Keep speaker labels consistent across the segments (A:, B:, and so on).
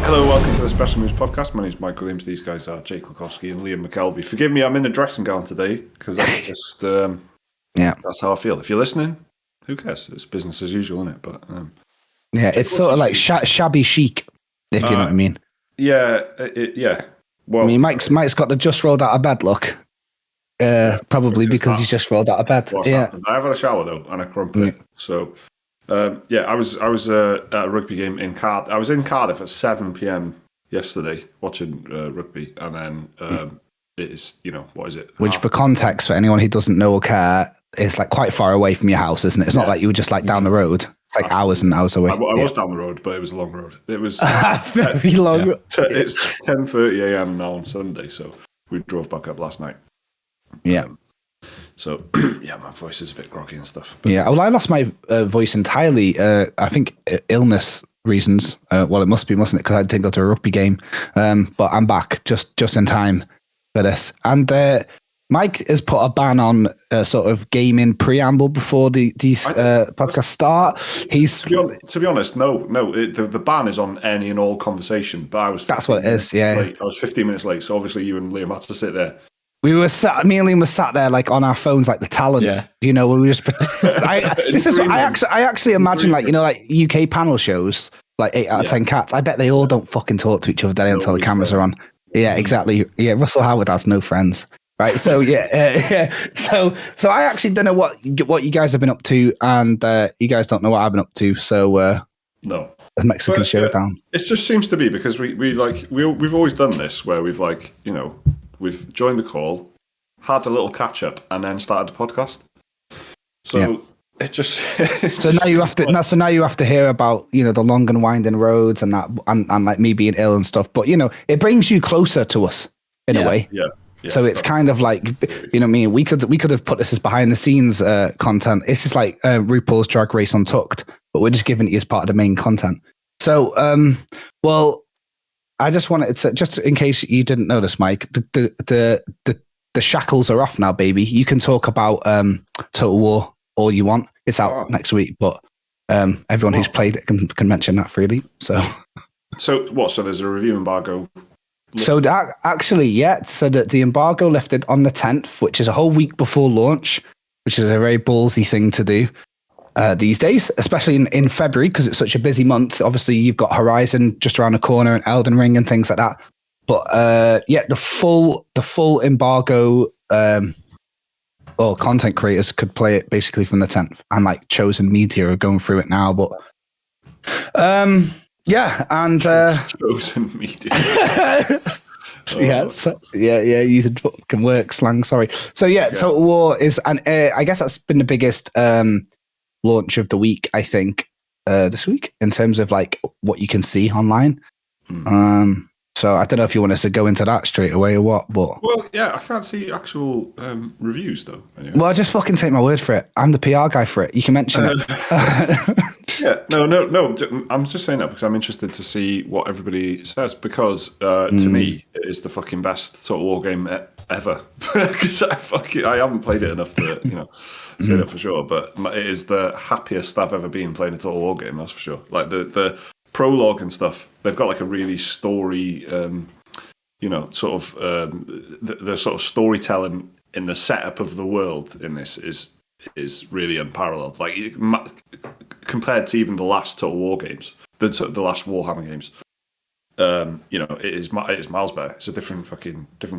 A: Hello, welcome to the Special Moves podcast. My name is Mike Williams. These guys are Jake Lukowski and Liam McKelvey. Forgive me, I'm in a dressing gown today because that's just that's how I feel. If you're listening, who cares? It's business as usual, isn't it? But
B: it's sort of like shabby chic, if you know what I mean.
A: Yeah, yeah. Well,
B: I mean, Mike's got the just rolled out of bed look. Probably because he's just rolled out of bed.
A: Happened. I have had a shower though, and a crumpet. So. I was at a rugby game in Cardiff. I was in Cardiff at 7 p.m. yesterday watching rugby, and then it's what is it?
B: Which, for context, for anyone who doesn't know or care, is like quite far away from your house, isn't it? It's not like you were just like down the road. It's like hours and hours away.
A: I was down the road, but it was a long road. It was
B: very long.
A: It's 10:30 a.m. now on Sunday, so we drove back up last night.
B: Yeah.
A: So, yeah, my voice is a bit groggy and stuff.
B: But. Yeah, well, I lost my voice entirely. I think illness reasons. Well, it must be, mustn't it? Because I didn't go to a rugby game. But I'm back just in time for this. And Mike has put a ban on sort of gaming preamble before these podcasts start.
A: To be honest, no. The ban is on any and all conversation. But
B: that's what it is. Yeah,
A: late. I was 15 minutes late, so obviously you and Liam had to sit there.
B: Me and Liam was sat there like on our phones, like the talent. Yeah. We were just. I actually imagine like UK panel shows, like 8 out of 10 cats. I bet they all don't fucking talk to each other until the cameras are on. Yeah, exactly. Yeah, Russell Howard has no friends. Right. So So I actually don't know what you guys have been up to, and you guys don't know what I've been up to. So
A: no.
B: The Mexican showdown.
A: It just seems to be because we've always done this where we've we've joined the call, had a little catch up, and then started the podcast. So it just
B: so now you have to. So now you have to hear about the long and winding roads and that, and like me being ill and stuff. But it brings you closer to us in a way.
A: Yeah.
B: So it's kind of like what I mean. We could have put this as behind the scenes content. It's just like RuPaul's Drag Race Untucked, but we're just giving it as part of the main content. So well. I just wanted to, just in case you didn't notice, Mike, the shackles are off now, baby. You can talk about Total War all you want. It's out next week, but everyone who's played it can mention that freely. So
A: what? So there's a review embargo.
B: So actually, yeah. So the embargo lifted on the 10th, which is a whole week before launch, which is a very ballsy thing to do. These days, especially in February, because it's such a busy month. Obviously, you've got Horizon just around the corner and Elden Ring and things like that. But the full embargo, or content creators could play it basically from the 10th, and like Chosen Media are going through it now. But
A: Chosen Media.
B: You can work slang. Sorry. So Total War is, and I guess that's been the biggest launch of the week, I think, this week in terms of like what you can see online. So I don't know if you want us to go into that straight away or what, but
A: I can't see actual reviews though. Anyway.
B: Well, just fucking take my word for it. I'm the PR guy for it. You can mention it.
A: No. I'm just saying that because I'm interested to see what everybody says, because to me it is the fucking best Total War game ever. Because I haven't played it enough to say that for sure, but it is the happiest I've ever been playing a Total War game, that's for sure. Like the prologue and stuff, they've got like a really story, the sort of storytelling in the setup of the world in this is really unparalleled. Like compared to even the last Total War games, the last Warhammer games. It is miles better. It's a different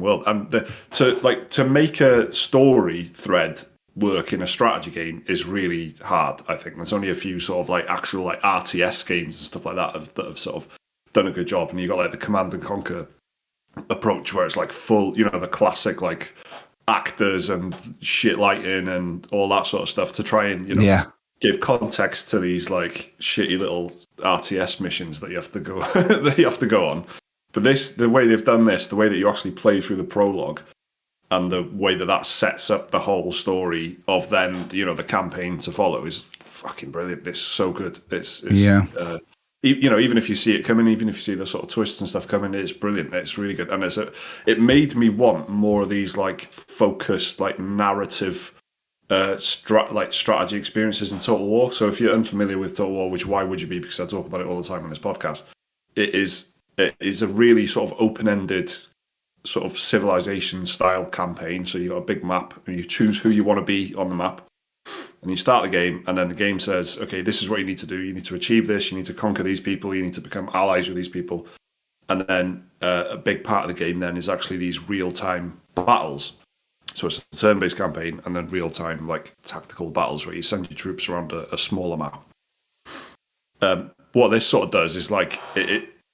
A: world, and to make a story thread work in a strategy game is really hard. I think there's only a few sort of like actual like RTS games and stuff like that have sort of done a good job. And you got like the Command and Conquer approach where it's like full, the classic like actors and shit lighting and all that sort of stuff to try and give context to these like shitty little RTS missions that you have to go on. But the way they've done this, the way that you actually play through the prologue, and the way that sets up the whole story of then the campaign to follow is fucking brilliant. It's so good. Even if you see it coming, even if you see the sort of twists and stuff coming, it's brilliant. It's really good, and it made me want more of these like focused, like narrative, strategy experiences in Total War. So if you're unfamiliar with Total War, which why would you be? Because I talk about it all the time on this podcast. It is it is a really sort of open-ended sort of civilization-style campaign. So you've got a big map, and you choose who you want to be on the map. And you start the game, and then the game says, okay, this is what you need to do. You need to achieve this. You need to conquer these people. You need to become allies with these people. And then a big part of the game then is actually these real-time battles. So it's a turn-based campaign, and then real-time, like, tactical battles where you send your troops around a smaller map. What this sort of does is, like,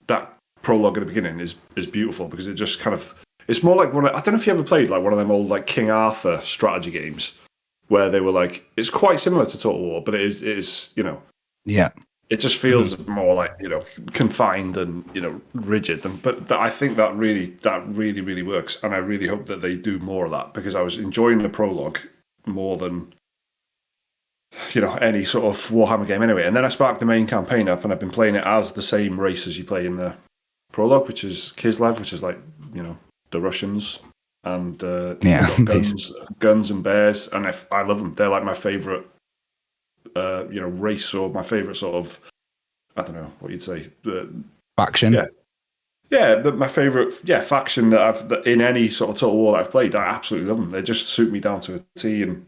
A: that prologue at the beginning is beautiful because it just kind of... It's more like I don't know if you ever played, like, one of them old, like, King Arthur strategy games where they were, like... It's quite similar to Total War, but it is, you know...
B: Yeah.
A: It just feels more like, you know, confined and, you know, rigid. But I think that really works. And I really hope that they do more of that because I was enjoying the prologue more than, you know, any sort of Warhammer game anyway. And then I sparked the main campaign up and I've been playing it as the same race as you play in the prologue, which is Kislev, which is like, you know, the Russians. And guns and bears. And I love them. They're like my favourite. You know, race or my favourite sort of, I don't know what you'd say,
B: faction.
A: But my favourite, faction that in any sort of Total War that I've played, I absolutely love them. They just suit me down to a T, and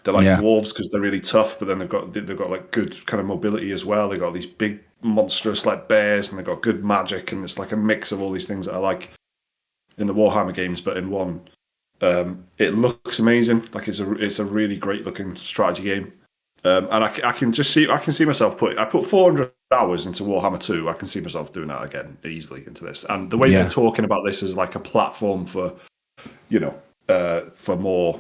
A: they're like dwarves because they're really tough, but then they've got like good kind of mobility as well. They got these big monstrous like bears, and they've got good magic, and it's like a mix of all these things that I like in the Warhammer games, but in one. It looks amazing. Like it's a really great looking strategy game. And I can see myself I put 400 hours into Warhammer 2. I can see myself doing that again easily into this. And the way they're talking about this is like a platform for, you know, for more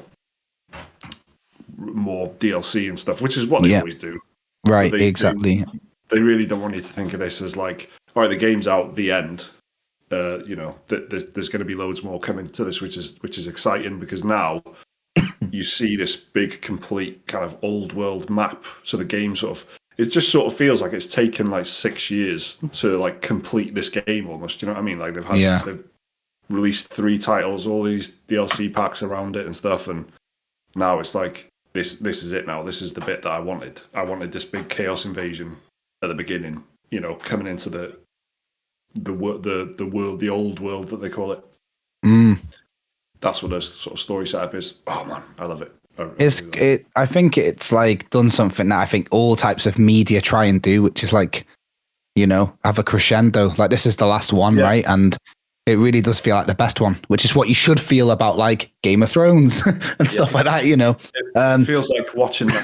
A: DLC and stuff, which is what they always do.
B: Right, exactly.
A: They really don't want you to think of this as like, all right, the game's out, the end. You know, there's going to be loads more coming to this, which is exciting because now. You see this big, complete kind of old world map. So the game it just sort of feels like it's taken like 6 years to like complete this game almost. You know what I mean? Like they've released 3 titles, all these DLC packs around it and stuff. And now it's like, this is it now. This is the bit that I wanted. I wanted this big chaos invasion at the beginning, you know, coming into the world, the old world that they call it. That's what a sort of story setup is. Oh man, I love it.
B: I think it's like done something that I think all types of media try and do, which is like, you know, have a crescendo. Like this is the last one, right? And it really does feel like the best one, which is what you should feel about like Game of Thrones and stuff like that, you know.
A: It feels like watching the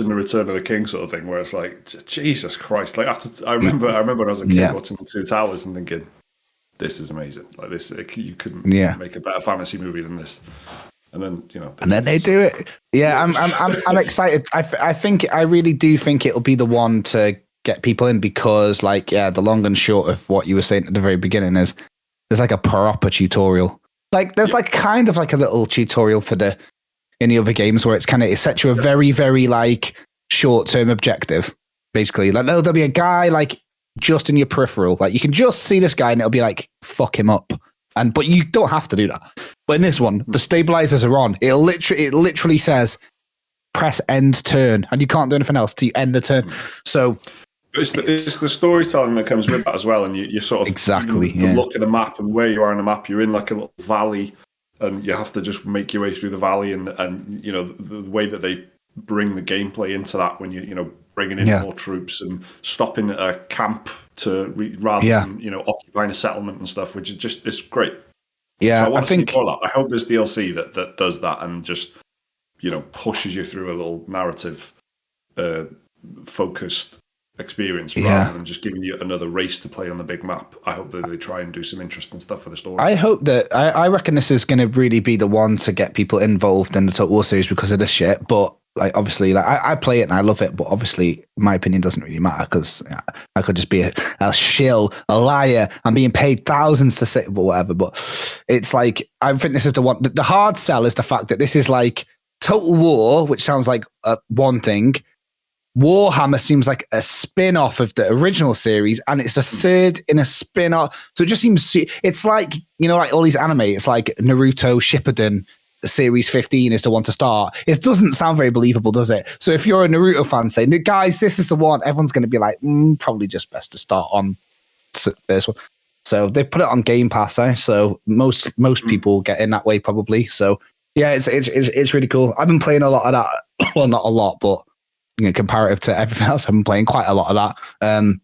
A: Return of the King sort of thing, where it's like, Jesus Christ! Like I remember when I was a kid watching the Two Towers and thinking, this is amazing. Like this, you couldn't make a better fantasy movie than this. And then, you know,
B: and then they do it. Yeah, I'm excited. I really do think it'll be the one to get people in because, like, the long and short of what you were saying at the very beginning is there's like a proper tutorial. Like, there's like kind of like a little tutorial for in the other games where it sets you a very, very like short term objective. Basically, like there'll be a guy like. Just in your peripheral, like you can just see this guy and it'll be like fuck him up, but you don't have to do that. But in this one, the stabilizers are on. It literally says press end turn, and you can't do anything else till you end the turn. So
A: it's the storytelling that comes with that as well, and you sort of look at the map and where you are on the map. You're in like a little valley, and you have to just make your way through the valley, and you know the way that they bring the gameplay into that when you know. Bringing in more troops and stopping at a camp rather than you know occupying a settlement and stuff, which is just it's great.
B: Yeah,
A: so I think more of that. I hope there's DLC that does that and just you know pushes you through a little narrative focused experience rather than just giving you another race to play on the big map. I hope that they try and do some interesting stuff for the story.
B: I hope that I reckon this is going to really be the one to get people involved in the Total War series because of this shit, but. Like obviously, like I play it and I love it, but obviously my opinion doesn't really matter because I could just be a shill, a liar. I'm being paid thousands to say, but whatever. But it's like I think this is the one. The hard sell is the fact that this is like Total War, which sounds like one thing. Warhammer seems like a spin-off of the original series, and it's the third in a spin-off. So it just seems it's like you know, like all these anime. It's like Naruto Shippuden. Series 15 is the one to start. It doesn't sound very believable, does it? So if you're a Naruto fan saying, guys, this is the one, everyone's going to be like, probably just best to start on first one. So they put it on Game Pass, so most people get in that way probably. So yeah, it's really cool. I've been playing a lot of that. Well, not a lot, but comparative to everything else, I've been playing quite a lot of that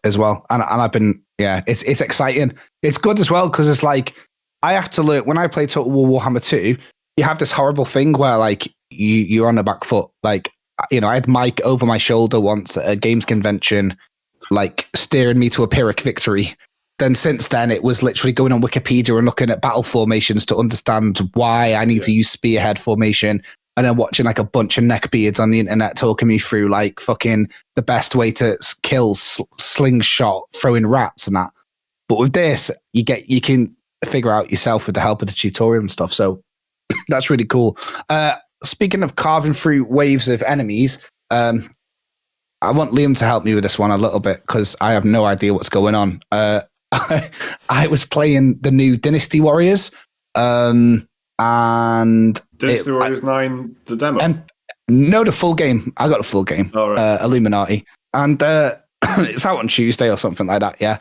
B: as well. And I've been it's exciting. It's good as well because it's like I have to learn when I play Total War Warhammer 2. You have this horrible thing where like you're on the back foot. Like I had Mike over my shoulder once at a games convention, like steering me to a Pyrrhic victory. Then since then, it was literally going on Wikipedia and looking at battle formations to understand why I need to use spearhead formation, and then watching like a bunch of neckbeards on the internet talking me through like fucking the best way to kill slingshot throwing rats and that. But with this, you can figure out yourself with the help of the tutorial and stuff. So that's really cool. Speaking of carving through waves of enemies, I want Liam to help me with this one a little bit because I have no idea what's going on. I was playing the new Dynasty Warriors, and
A: Dynasty Warriors 9, the demo.
B: No, the full game. I got the full game.
A: Oh, right.
B: Illuminati, and it's out on Tuesday or something like that. Yeah.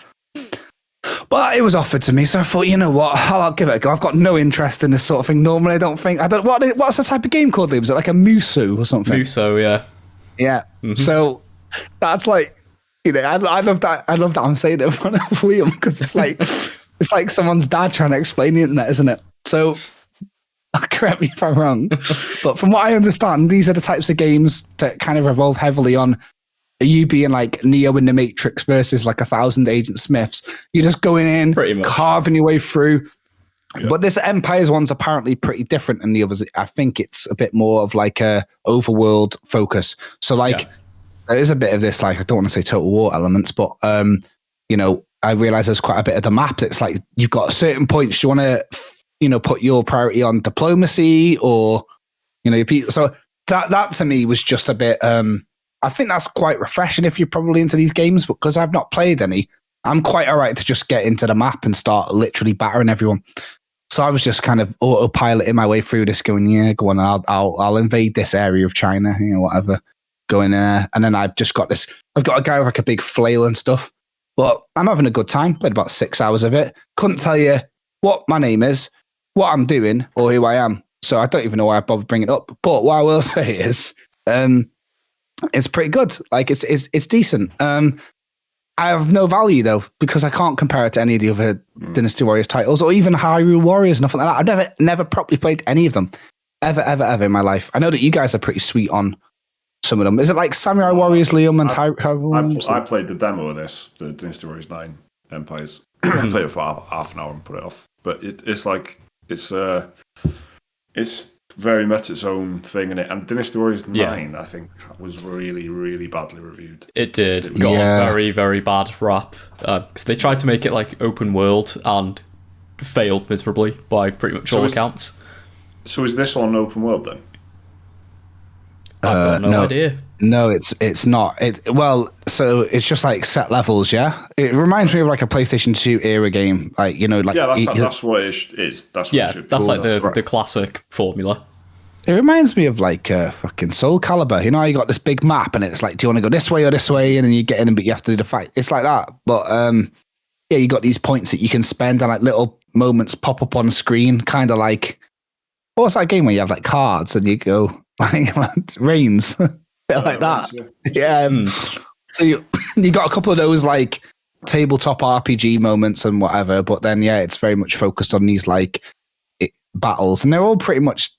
B: But it was offered to me, so I thought, you know what, I'll give it a go. I've got no interest in this sort of thing. Normally, I don't. What's the type of game called? Was it like a Muso or something?
C: Muso, yeah.
B: Yeah. Mm-hmm. So that's like, I love that. I love that I'm saying it in front of Liam because it's like someone's dad trying to explain the internet, isn't it? So correct me if I'm wrong, but from what I understand, these are the types of games that kind of revolve heavily on you being like Neo in the Matrix versus like 1,000 Agent Smiths. You're just going in, carving your way through. Yeah. But this Empires one's apparently pretty different than the others. I think it's a bit more of like a overworld focus. So like there is a bit of this, like I don't want to say Total War elements, but I realize there's quite a bit of the map. It's like you've got certain points. Do you want to, put your priority on diplomacy or, your people? So that to me was just a bit. I think that's quite refreshing if you're probably into these games, because I've not played any. I'm quite all right to just get into the map and start literally battering everyone. So I was just kind of autopiloting my way through this, going, go on, I'll invade this area of China, whatever, going there. And then I've got a guy with like a big flail and stuff, but I'm having a good time. Played about 6 hours of it. Couldn't tell you what my name is, what I'm doing, or who I am. So I don't even know why I bothered bringing it up. But what I will say is, it's pretty good. Like it's decent. I have no value though, because I can't compare it to any of the other Dynasty Warriors titles or even Hyrule Warriors, nothing like that. I've never properly played any of them ever in my life. I know that you guys are pretty sweet on some of them. Is it like Samurai Warriors, Liam, and Hyrule Warriors?
A: I played the demo of this, the Dynasty Warriors 9 Empires. I played it for half an hour and put it off. But it's very much its own thing in it. And Dynasty Warriors 9, I think, was really, really badly reviewed.
C: It did. It got a very, very bad rap. Because they tried to make it like open world and failed miserably by pretty much all accounts.
A: So is this one open world then?
C: I've got no idea.
B: No, it's not. So it's just like set levels, yeah? It reminds me of like a PlayStation 2 era game. Like,
A: that's what it is. That's what
C: that's like the classic formula.
B: It reminds me of like fucking Soul Calibur. You you got this big map and it's like, do you want to go this way or this way? And then you get in, but you have to do the fight. It's like that. But you got these points that you can spend and like little moments pop up on screen, kind of like, what's that game where you have like cards and you go like Reigns? Bit like that. Yeah. So you got a couple of those like tabletop RPG moments and whatever, but then it's very much focused on these like battles, and they're all pretty much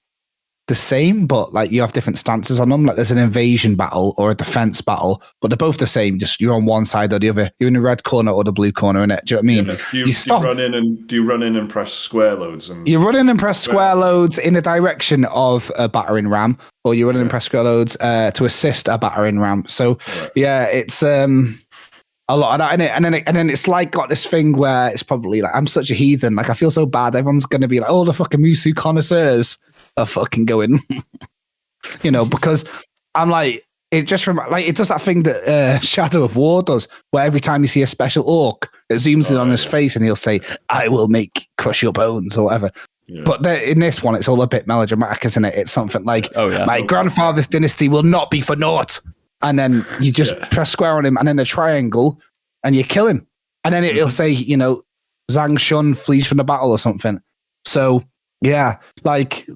B: the same, but like you have different stances on them. Like there's an invasion battle or a defense battle, but they're both the same. Just you're on one side or the other. You're in the red corner or the blue corner in it. Do you know what I mean?
A: Do you run in and press square loads?
B: You run in and press square loads in the direction of a battering ram, or you run in and press square loads to assist a battering ram. So it's a lot of that in it. And then it's like got this thing where it's probably like, I'm such a heathen. Like I feel so bad. Everyone's going to be like, oh, the fucking Musu connoisseurs are fucking going, because I'm like, it just it does that thing that Shadow of War does, where every time you see a special orc, it zooms in on his face and he'll say, I will crush your bones or whatever. Yeah. But in this one, it's all a bit melodramatic, isn't it? It's something like, my grandfather's dynasty will not be for naught. And then you just press square on him and then a triangle and you kill him. and then it'll say, Zhang Shun flees from the battle or something. So yeah, like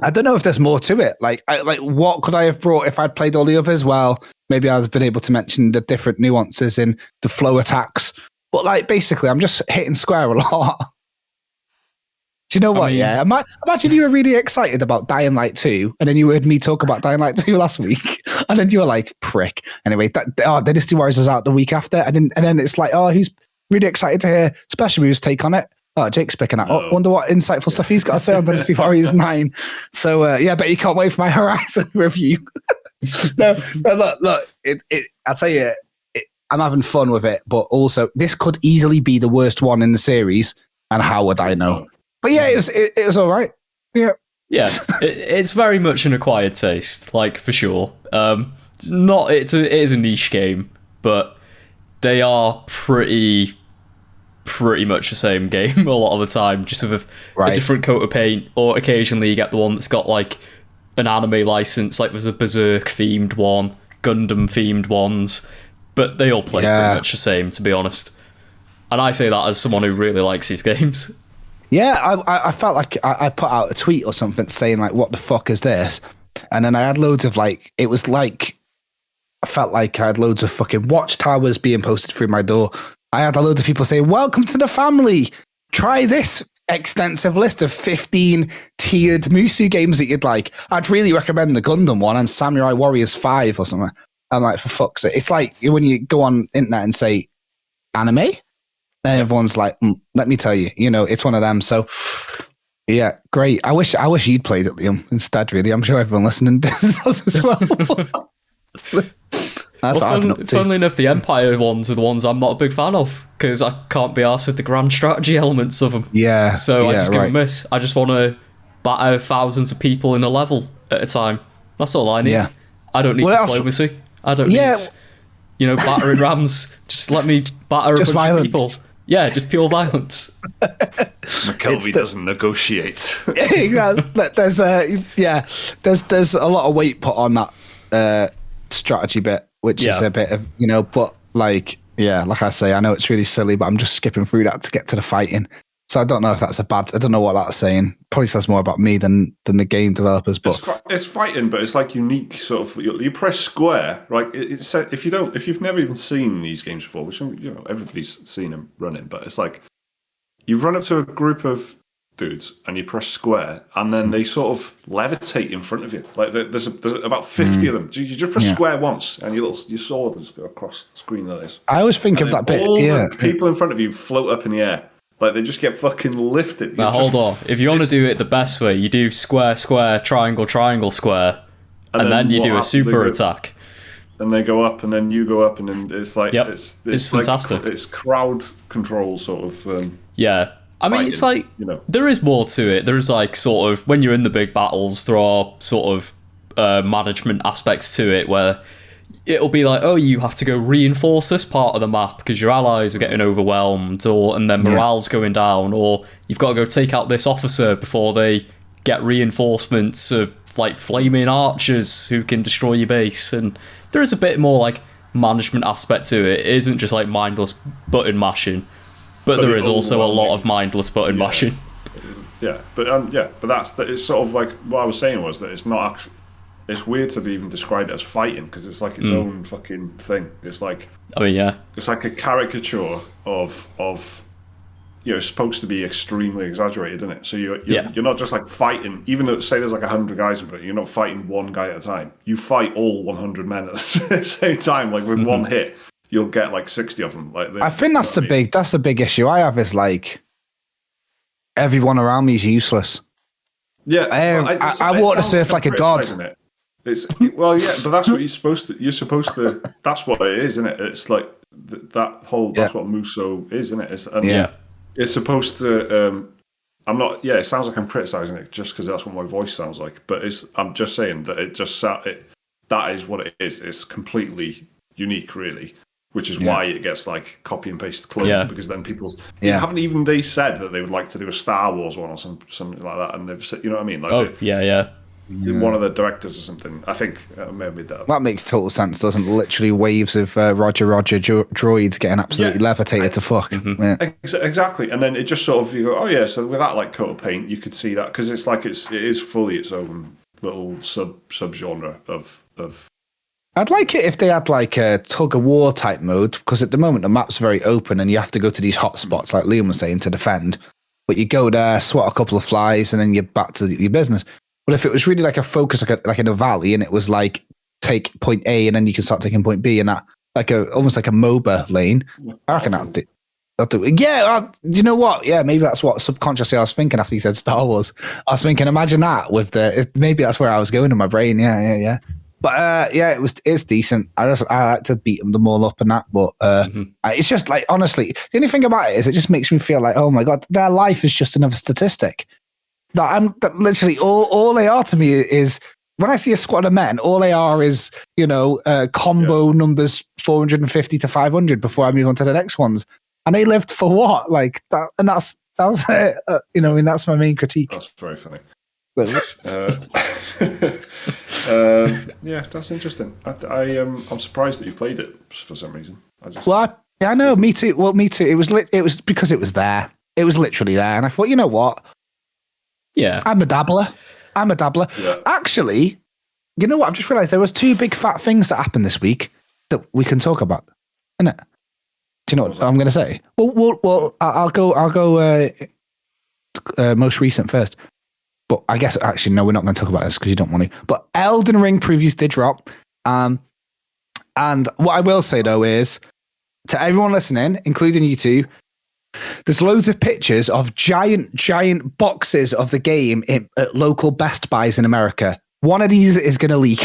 B: I don't know if there's more to it. Like what could I have brought if I'd played all the others? Well, maybe I'd have been able to mention the different nuances in the flow attacks. But like basically, I'm just hitting square a lot. Do you know what? Yeah, imagine you were really excited about Dying Light 2, and then you heard me talk about Dying Light 2 last week, and then you were like, prick. Anyway, Dynasty Warriors is out the week after, and then it's like, he's really excited to hear Special Moves take on it. Oh, Jake's picking up. Oh, wonder what insightful stuff he's got to say on Dynasty Warriors 9. So, but you can't wait for my Horizon review. No, look, I'll tell you, I'm having fun with it, but also, this could easily be the worst one in the series, and how would I know? But yeah, it was all right. Yeah.
C: Yeah, it's very much an acquired taste, like, for sure. It is a niche game, but they are pretty much the same game a lot of the time, just with a different coat of paint, or occasionally you get the one that's got, like, an anime license, like there's a Berserk-themed one, Gundam-themed ones, but they all play pretty much the same, to be honest. And I say that as someone who really likes these games.
B: Yeah, I felt like I put out a tweet or something saying, like, what the fuck is this? And then I had loads of, like, it was like, I felt like I had loads of fucking watchtowers being posted through my door. I had a load of people saying, welcome to the family. Try this extensive list of 15 tiered Musu games that you'd like. I'd really recommend the Gundam one and Samurai Warriors 5 or something. I'm like, for fuck's sake. It's like when you go on internet and say, anime? And everyone's like, let me tell you, it's one of them. So, yeah, great. I wish you'd played it, Liam, instead, really. I'm sure everyone listening does as well. That's what I've been up to.
C: Funnily enough, the Empire ones are the ones I'm not a big fan of, because I can't be arsed with the grand strategy elements of them.
B: Yeah.
C: So I just give them a miss. I just want to batter thousands of people in a level at a time. That's all I need. Yeah. I don't need diplomacy. I don't need, battering rams. Just let me batter a bunch of people. Yeah, just pure violence.
A: McKelvey doesn't negotiate.
B: Exactly. There's a lot of weight put on that strategy bit, which is a bit of, but like I say, I know it's really silly, but I'm just skipping through that to get to the fighting. So I don't know if that's I don't know what that's saying. Probably says more about me than the game developers. But
A: it's fighting, but it's like unique sort of. You press square, right? It's if you've never even seen these games before, which everybody's seen them running, but it's like you run up to a group of dudes and you press square, and then they sort of levitate in front of you. Like there's about 50 of them. You just press square once, and your sword will just go across the screen like this.
B: I always think of that bit.
A: All the people in front of you float up in the air. Like, they just get fucking lifted.
C: Now, hold on. If you want to do it the best way, you do square, square, triangle, triangle, square, and then you do a super attack.
A: And they go up, and then you go up, and then it's like...
C: it's
A: like,
C: fantastic.
A: It's crowd control, sort of...
C: yeah. I mean, it's like... There is more to it. There is, like, sort of... When you're in the big battles, there are sort of management aspects to it, where... It'll be like, oh, you have to go reinforce this part of the map because your allies are getting overwhelmed, and then morale's going down, or you've got to go take out this officer before they get reinforcements of like flaming archers who can destroy your base. And there is a bit more like management aspect to it. It isn't just like mindless button mashing, but there is also a lot of mindless button mashing.
A: Yeah, but that's it's sort of like what I was saying was that it's not actually. It's weird to even describe it as fighting because it's like its own fucking thing. It's like, it's like a caricature of it's supposed to be extremely exaggerated, isn't it? So you're not just like fighting, even though say there's like 100 guys in it, you're not fighting one guy at a time. You fight all 100 men at the same time. Like with one hit, you'll get like 60 of them. Like
B: I think that's the big issue I have is like everyone around me is useless.
A: Yeah,
B: I want to surf like a god.
A: But that's what you're supposed to. That's what it is, isn't it? It's like that whole. That's what Muso is, isn't it? It's supposed to. I'm not. Yeah, it sounds like I'm criticizing it just because that's what my voice sounds like. But I'm just saying that that is what it is. It's completely unique, really. Which is why it gets like copy and paste cloned because then haven't even they said that they would like to do a Star Wars one or something like that, and they've said, you know what I mean? Like one of the directors or something. I think maybe
B: that makes total sense, doesn't it? Literally waves of Roger droids getting absolutely levitated to fuck.
A: Yeah. Exactly, and then it just sort of you go, oh yeah. So with that like coat of paint, you could see that because it's like it is fully its own little sub genre of.
B: I'd like it if they had like a tug of war type mode, because at the moment the map's very open and you have to go to these hot spots, like Liam was saying, to defend. But you go there, swat a couple of flies, and then you're back to your business. But if it was really like a focus, like in a valley, and it was like take point A and then you can start taking point B, and that like almost like a MOBA lane, I reckon that'd do. Yeah, you know what? Yeah, maybe that's what subconsciously I was thinking after you said Star Wars. I was thinking, imagine that with maybe that's where I was going in my brain. Yeah. But it's decent. I like to beat them all up and that. But it's just like, honestly, the only thing about it is it just makes me feel like, oh my God, their life is just another statistic. That literally all they are to me is when I see a squad of men, all they are is, combo numbers 450 to 500 before I move on to the next ones. And they lived for what? Like that, and that's that's my main critique.
A: That's very funny. That's interesting. I'm surprised that you played it for some reason.
B: I know, me too. Well, me too. It was because it was there. It was literally there, and I thought, you know what?
C: Yeah,
B: I'm a dabbler. Yeah. Actually, you know what? I've just realised there was 2 big fat things that happened this week that we can talk about, isn't it? Do you know what I'm going to say? Well, I'll go most recent first. But I guess, actually, no, we're not going to talk about this because you don't want to. But Elden Ring previews did drop. And what I will say, though, is to everyone listening, including you two, there's loads of pictures of giant boxes of the game at local Best Buys in America. One of these is going to leak.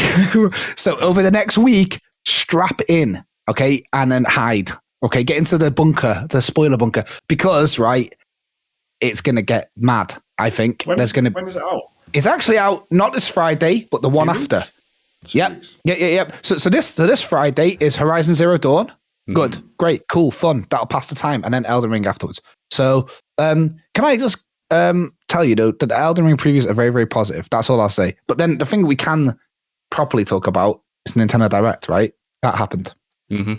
B: So over the next week, strap in, okay, and then hide. Okay, get into the bunker, the spoiler bunker, because, right, it's going to get mad. I think
A: when is it out?
B: It's actually out not this Friday, but the one after. Yep. So this Friday is Horizon Zero Dawn. Good, great, cool, fun. That'll pass the time, and then Elden Ring afterwards. So, can I just tell you though that the Elden Ring previews are very, very positive. That's all I'll say. But then the thing we can properly talk about is Nintendo Direct, right? That happened.
C: Mm-hmm.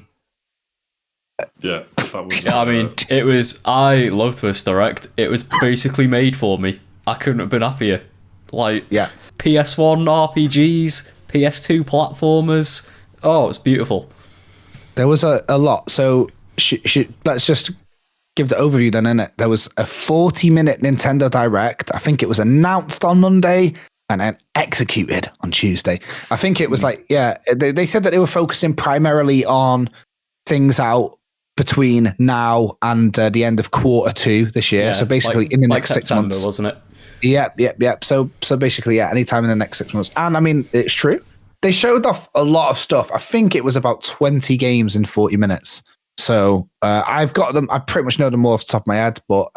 A: Yeah, that was,
C: I mean, it was. I loved this Direct. It was basically made for me. I couldn't have been happier. Like, PS1 RPGs, PS2 platformers. Oh, it's beautiful.
B: There was a lot. So let's just give the overview then, innit? There was a 40-minute Nintendo Direct. I think it was announced on Monday and then executed on Tuesday. I think it was they said that they were focusing primarily on things out between now and the end of Q2 this year. So basically in the next
C: September,
B: 6 months.
C: Wasn't it?
B: Yep. So basically, anytime in the next 6 months. And I mean, it's true. They showed off a lot of stuff. I think it was about 20 games in 40 minutes. So I've got them. I pretty much know them all off the top of my head. But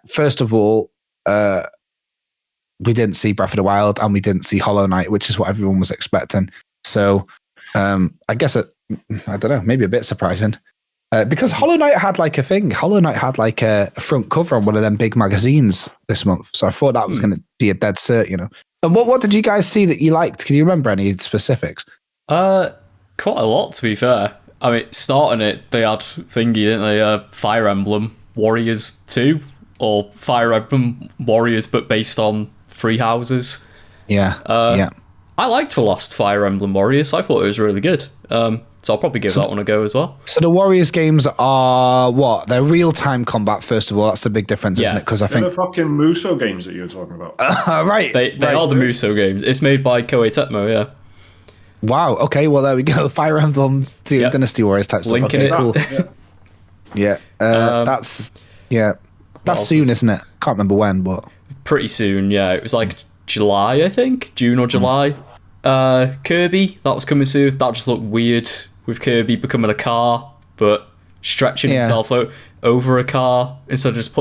B: first of all, we didn't see Breath of the Wild and we didn't see Hollow Knight, which is what everyone was expecting. So I guess I don't know, maybe a bit surprising. Because Hollow Knight had like a thing. Hollow Knight had like a front cover on one of them big magazines this month. So I thought that was going to be a dead cert, you know. And what did you guys see that you liked? Can you remember any specifics?
C: Quite a lot, to be fair. I mean, starting it, they had thingy, didn't they? Fire Emblem Warriors 2, or Fire Emblem Warriors, but based on 3 houses.
B: Yeah.
C: I liked the last Fire Emblem Warriors. I thought it was really good. So I'll probably give that one a go as well.
B: So the Warriors games are what? They're real-time combat, first of all. That's the big difference, isn't it? Because I think
A: the fucking Muso games that you were talking about.
B: Right.
C: They are the Muso games. It's made by Koei Tecmo, yeah.
B: Wow. Okay. Well, there we go. Fire Emblem, Dynasty Warriors type stuff.
C: Linking it.
B: Cool. Yeah. That's soon, isn't it? Can't remember when, but
C: pretty soon. Yeah, it was like July, I think, June or July. Kirby, that was coming soon. That just looked weird with Kirby becoming a car, but stretching himself over a car instead of just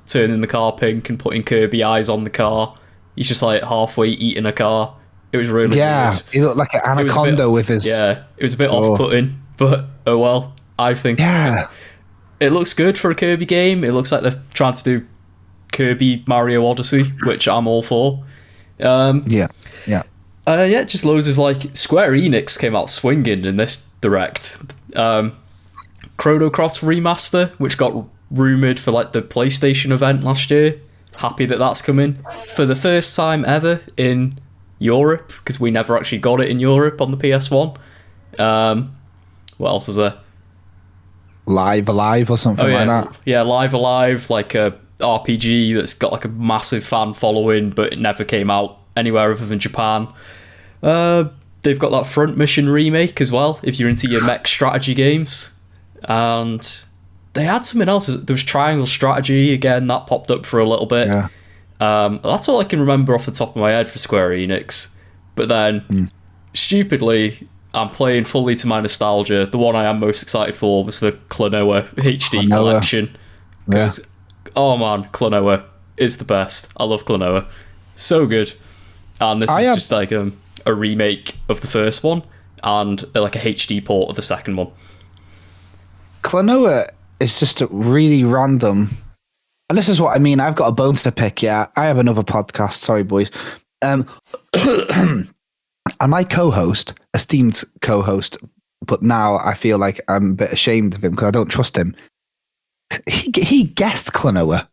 C: turning the car pink and putting Kirby eyes on the car. He's just like halfway eating a car. It was really weird.
B: He looked like an anaconda with his...
C: Yeah, it was a bit off-putting, but oh well. I think it looks good for a Kirby game. It looks like they're trying to do Kirby Mario Odyssey, which I'm all for.
B: Yeah.
C: Just loads of like Square Enix came out swinging in this direct. Chrono Cross remaster, which got rumored for like the PlayStation event last year. Happy that that's coming for the first time ever in Europe, because we never actually got it in Europe on the PS1. What else was there?
B: Live Alive or something like that.
C: Yeah, Live Alive, like a RPG that's got like a massive fan following, but it never came out anywhere other than Japan. They've got that Front Mission remake as well, if you're into your mech strategy games. And they had something else. There was Triangle Strategy again, that popped up for a little bit.
B: Yeah.
C: That's all I can remember off the top of my head for Square Enix. But then, stupidly, I'm playing fully to my nostalgia. The one I am most excited for was the Klonoa HD collection. Because, oh man, Klonoa is the best. I love Klonoa. So good. And this is just like a remake of the first one and like a HD port of the second one.
B: Klonoa is just a really random, and this is what I mean. I've got a bone to pick. Yeah, I have another podcast. Sorry, boys. And my co-host, esteemed co-host, but now I feel like I'm a bit ashamed of him because I don't trust him. He guessed Klonoa.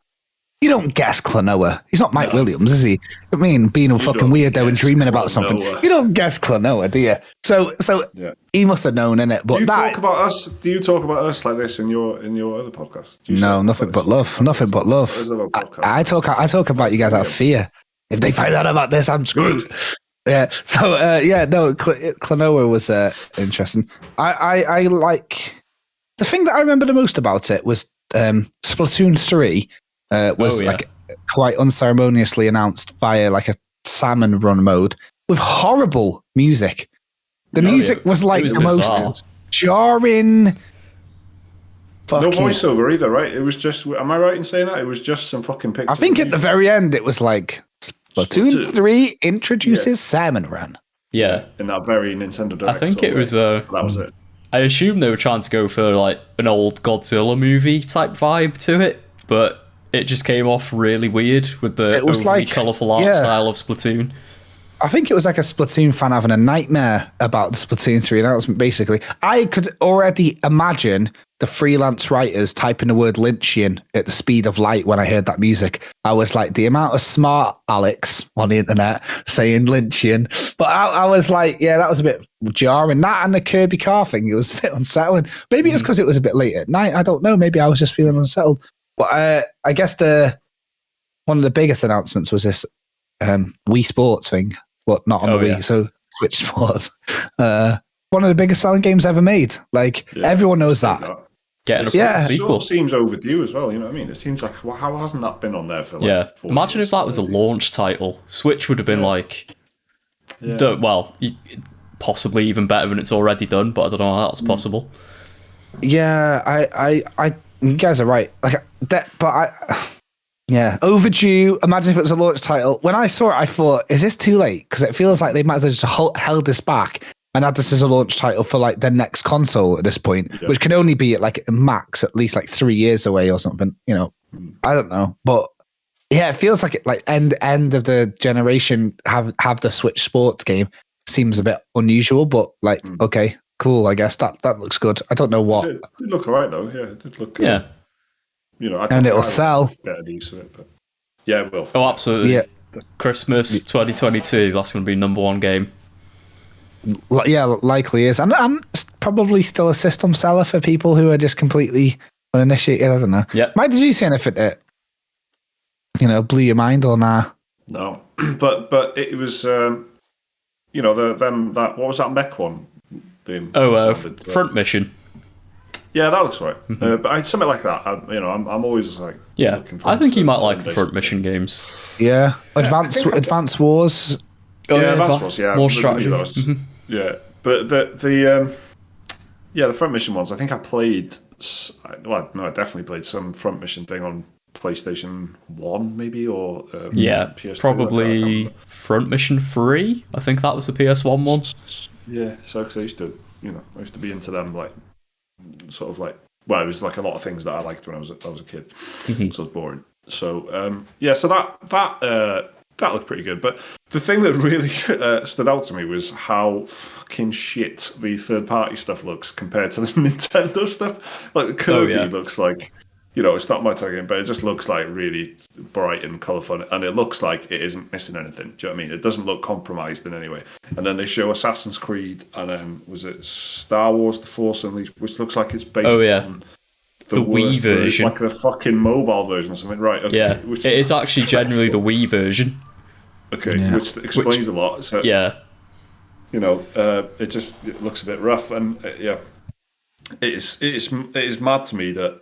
B: You don't guess Klonoa. He's not Mike Williams, is he? I mean, being a fucking weirdo and dreaming about something. You don't guess Klonoa, do you? So he must have known, innit? But
A: do you talk about us like this in your other podcast?
B: No, nothing but love. Nothing but love. I talk about you guys out of fear. If they find out about this, I'm screwed. Yeah. So Klonoa was interesting. I like the thing that I remember the most about it was Splatoon 3. Was like quite unceremoniously announced via like a salmon run mode with horrible music. The music was like the most jarring.
A: No voiceover either, right? It was just. Am I right in saying that? It was just some fucking pictures.
B: I think at the very end it was like Splatoon 3 introduces salmon run.
C: Yeah,
A: in that very Nintendo Direct.
C: I think it was. That
A: was it.
C: I assume they were trying to go for like an old Godzilla movie type vibe to it, but it just came off really weird with the overly colourful art style of Splatoon.
B: I think it was like a Splatoon fan having a nightmare about the Splatoon 3 announcement, basically. I could already imagine the freelance writers typing the word Lynchian at the speed of light when I heard that music. I was like, the amount of smart Alex on the internet saying Lynchian. But I was like, yeah, that was a bit jarring. That and the Kirby car thing, it was a bit unsettling. Maybe it's because it was a bit late at night. I don't know. Maybe I was just feeling unsettled. But I guess one of the biggest announcements was this Wii Sports thing, but not on the Wii, so Switch Sports. One of the biggest selling games ever made. Like, everyone knows that.
C: Getting a sequel.
A: It sort of seems overdue as well, you know what I mean? It seems like, well, how hasn't that been on there for like 4
C: Imagine
A: years?
C: if that was a launch title. Switch would have been like, possibly even better than it's already done, but I don't know how that's possible.
B: Yeah, I you guys are right. Like that, but overdue. Imagine if it was a launch title. When I saw it, I thought, is this too late? Because it feels like they might as well just held this back and had this as a launch title for like their next console at this point, which can only be at like max at least like 3 years away or something. You know, I don't know, but yeah, it feels like it like end of the generation have the Switch Sports game seems a bit unusual, but like okay. Cool, I guess that looks good. I don't know what.
A: It did look alright though. Yeah, it did look good.
C: Yeah.
B: You know, and it'll sell.
A: Better use of it, but yeah, it will.
C: Oh, absolutely. Yeah. Christmas 2022. That's going to be #1 game.
B: Yeah, likely is, and probably still a system seller for people who are just completely uninitiated. I don't know.
C: Yeah.
B: Mike, did you see anything that blew your mind or nah?
A: No, but it was that what was that mech one?
C: Front Mission.
A: Yeah, that looks right. But something like that. I'm always like.
C: Yeah, I think you might like the Front Mission games.
B: Yeah, Advance Wars.
A: Advance Wars. Yeah,
C: more strategy.
A: Yeah, but the Front Mission ones. I think I played. I definitely played some Front Mission thing on PlayStation 1, maybe, or
C: PS2, probably Front Mission 3. I think that was the PS1 one.
A: Yeah, so cause I used to be into them, like, sort of like, well, it was like a lot of things that I liked when I was a kid, so it was boring. So, so that that looked pretty good. But the thing that really stood out to me was how fucking shit the third-party stuff looks compared to the Nintendo stuff. Like the Kirby looks like, it's not my target, but it just looks like really bright and colourful, and it looks like it isn't missing anything. Do you know what I mean? It doesn't look compromised in any way. And then they show Assassin's Creed, and then was it Star Wars: The Force Unleashed, which looks like it's based on the Wii version, like the fucking mobile version or something, right? Okay,
C: yeah, it's actually generally the Wii version.
A: Okay, which explains a lot. So it looks a bit rough, and it is mad to me that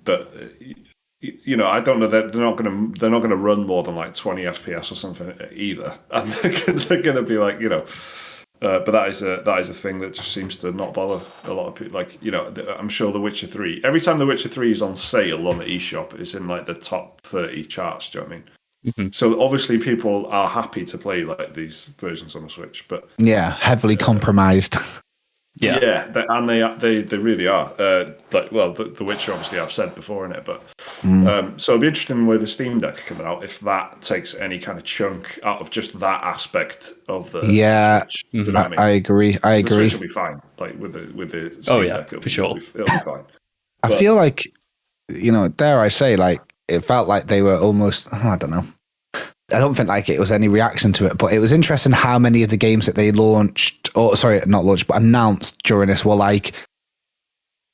A: I don't know that they're not gonna run more than like 20 FPS or something either, and they're gonna be like but that is a thing that just seems to not bother a lot of people. Like I'm sure The Witcher 3. Every time The Witcher 3 is on sale on the eShop, it's in like the top 30 charts. Do you know what I mean? Mm-hmm. So obviously people are happy to play like these versions on the Switch, but
B: heavily compromised.
A: Yeah, and they really are. The Witcher, obviously, I've said before in it, but so it'll be interesting with the Steam Deck coming out if that takes any kind of chunk out of just that aspect of the Switch. You know what I mean?
B: I agree.
A: The Switch will be fine, like with the Steam Deck.
C: For sure,
A: it'll be fine.
B: I feel like dare I say, like it felt like they were almost. I don't know. I don't think like it was any reaction to it, but it was interesting how many of the games that they announced during this were like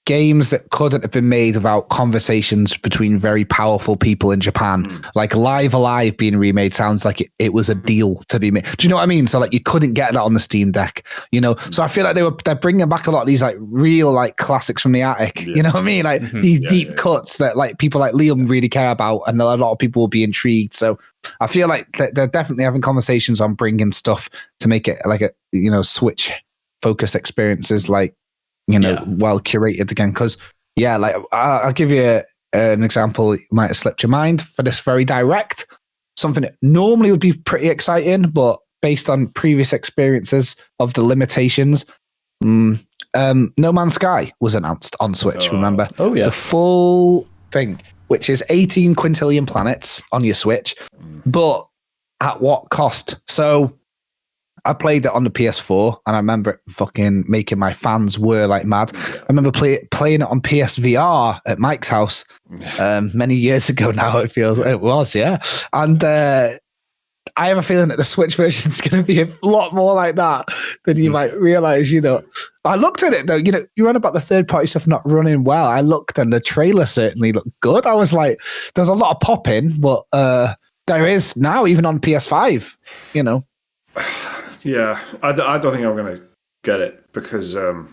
B: games that couldn't have been made without conversations between very powerful people in Japan. Like Live Alive being remade sounds like it was a deal to be made. Do you know what I mean? So like you couldn't get that on the Steam Deck, So I feel like they're bringing back a lot of these like real like classics from the attic. You know what I mean? Like these deep cuts that like people like Liam really care about, and a lot of people will be intrigued. So I feel like they're definitely having conversations on bringing stuff to make it like a Switch focused experiences, like well curated again. Because like I'll give you an example. It might have slipped your mind for this very direct. Something that normally would be pretty exciting, but based on previous experiences of the limitations, No Man's Sky was announced on Switch. Remember?
C: Oh yeah,
B: the full thing, which is 18 quintillion planets on your Switch, but at what cost? So I played it on the PS4, and I remember it fucking making my fans whir like mad. I remember playing it on PSVR at Mike's house many years ago now, it was, yeah. And I have a feeling that the Switch version is going to be a lot more like that than you might realize, I looked at it, though, you read about the third-party stuff not running well. I looked, and the trailer certainly looked good. I was like, there's a lot of pop-in, but there is now, even on PS5,
A: Yeah, I don't think I'm going to get it because, No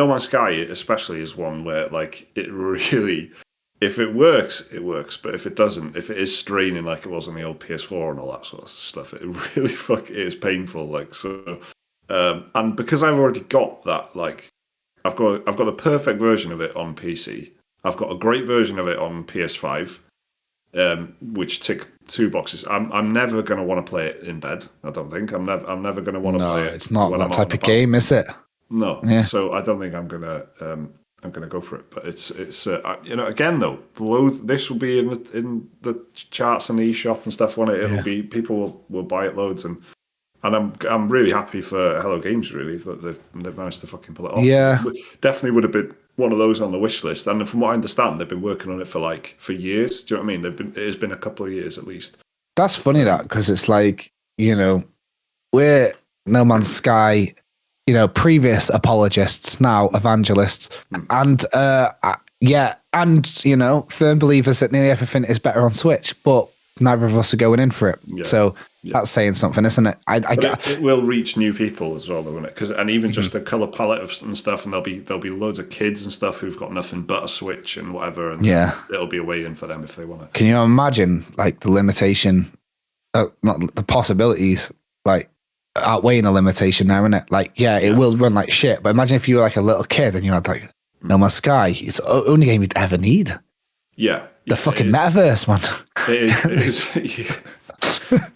A: Man's Sky especially is one where, like, it really, if it works, it works. But if it doesn't, if it is straining like it was on the old PS4 and all that sort of stuff, it really it is painful. Like, so, and because I've already got that, like, I've got the perfect version of it on PC. I've got a great version of it on PS5. Which tick two boxes. I'm never going to want to play it in bed. I don't think. I'm never going to want to play it.
B: It's not that type of game, is it?
A: No. Yeah. So I don't think I'm gonna go for it. But it's again though, this will be in the charts and the eShop and stuff. On it, it'll be people will buy it loads, and I'm really happy for Hello Games really that they've managed to fucking pull it off.
B: Yeah,
A: definitely would have been one of those on the wish list, and from what I understand, they've been working on it for years. Do you know what I mean? It has been a couple of years at least.
B: That's funny because it's like we're No Man's Sky, previous apologists, now evangelists, and firm believers that nearly everything is better on Switch, but neither of us are going in for it. Yeah. So that's saying something, isn't it?
A: It will reach new people as well, though, won't it? And even just the color palette and stuff, and there'll be loads of kids and stuff who've got nothing but a Switch and whatever, and it'll be a way in for them if they want to.
B: Can you imagine like the limitation, not the possibilities, like outweighing the limitation now, isn't it? Like, it will run like shit, but imagine if you were like a little kid and you had like No Man's Sky. It's the only game you'd ever need.
A: Yeah.
B: The fucking metaverse, man.
A: It is.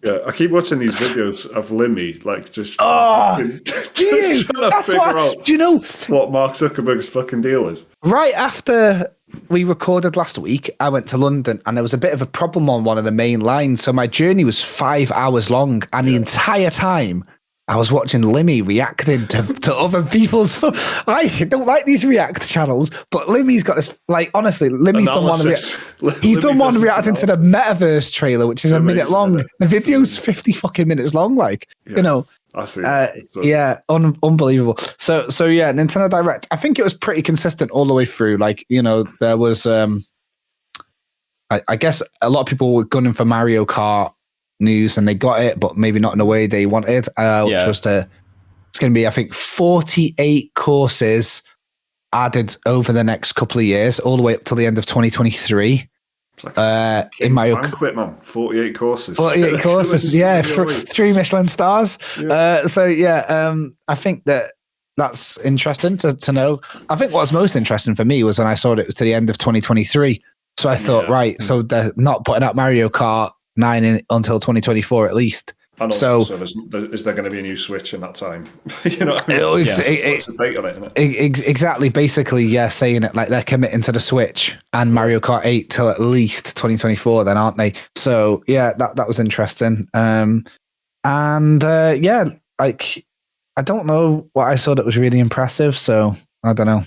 A: Yeah, I keep watching these videos of Limmy, like just
B: do you? That's what. Do you know
A: what Mark Zuckerberg's fucking deal is?
B: Right after we recorded last week, I went to London, and there was a bit of a problem on one of the main lines. So my journey was 5 hours long, and the entire time I was watching Limmy reacting to other people's stuff. I don't like these React channels, but Limmy's got this, like, honestly, Limmy's done one. He's done one reacting to the Metaverse trailer, which is a minute long. The video's 50 fucking minutes long, like, you know. I see. Unbelievable. So yeah, Nintendo Direct. I think it was pretty consistent all the way through. Like, you know, there was, I guess a lot of people were gunning for Mario Kart news, and they got it, but maybe not in the way they wanted. Which was it's going to be, I think, 48 courses added over the next couple of years, all the way up till the end of 2023.
A: Like in my banquet, man. 48 courses.
B: 48 courses, yeah. 3 Michelin stars. Yeah. I think that's interesting to know. I think what's most interesting for me was when I saw it was to the end of 2023. So I thought, right, so they're not putting out Mario Kart 9 until 2024 at least. So
A: is there going to be a new Switch in that time? You know what I mean? What's the date on it, isn't
B: it? Exactly. Basically, yeah, saying it like they're committing to the Switch and Mario Kart 8 till at least 2024, then, aren't they? So yeah, that was interesting. Like, I don't know what I saw that was really impressive. So I don't know.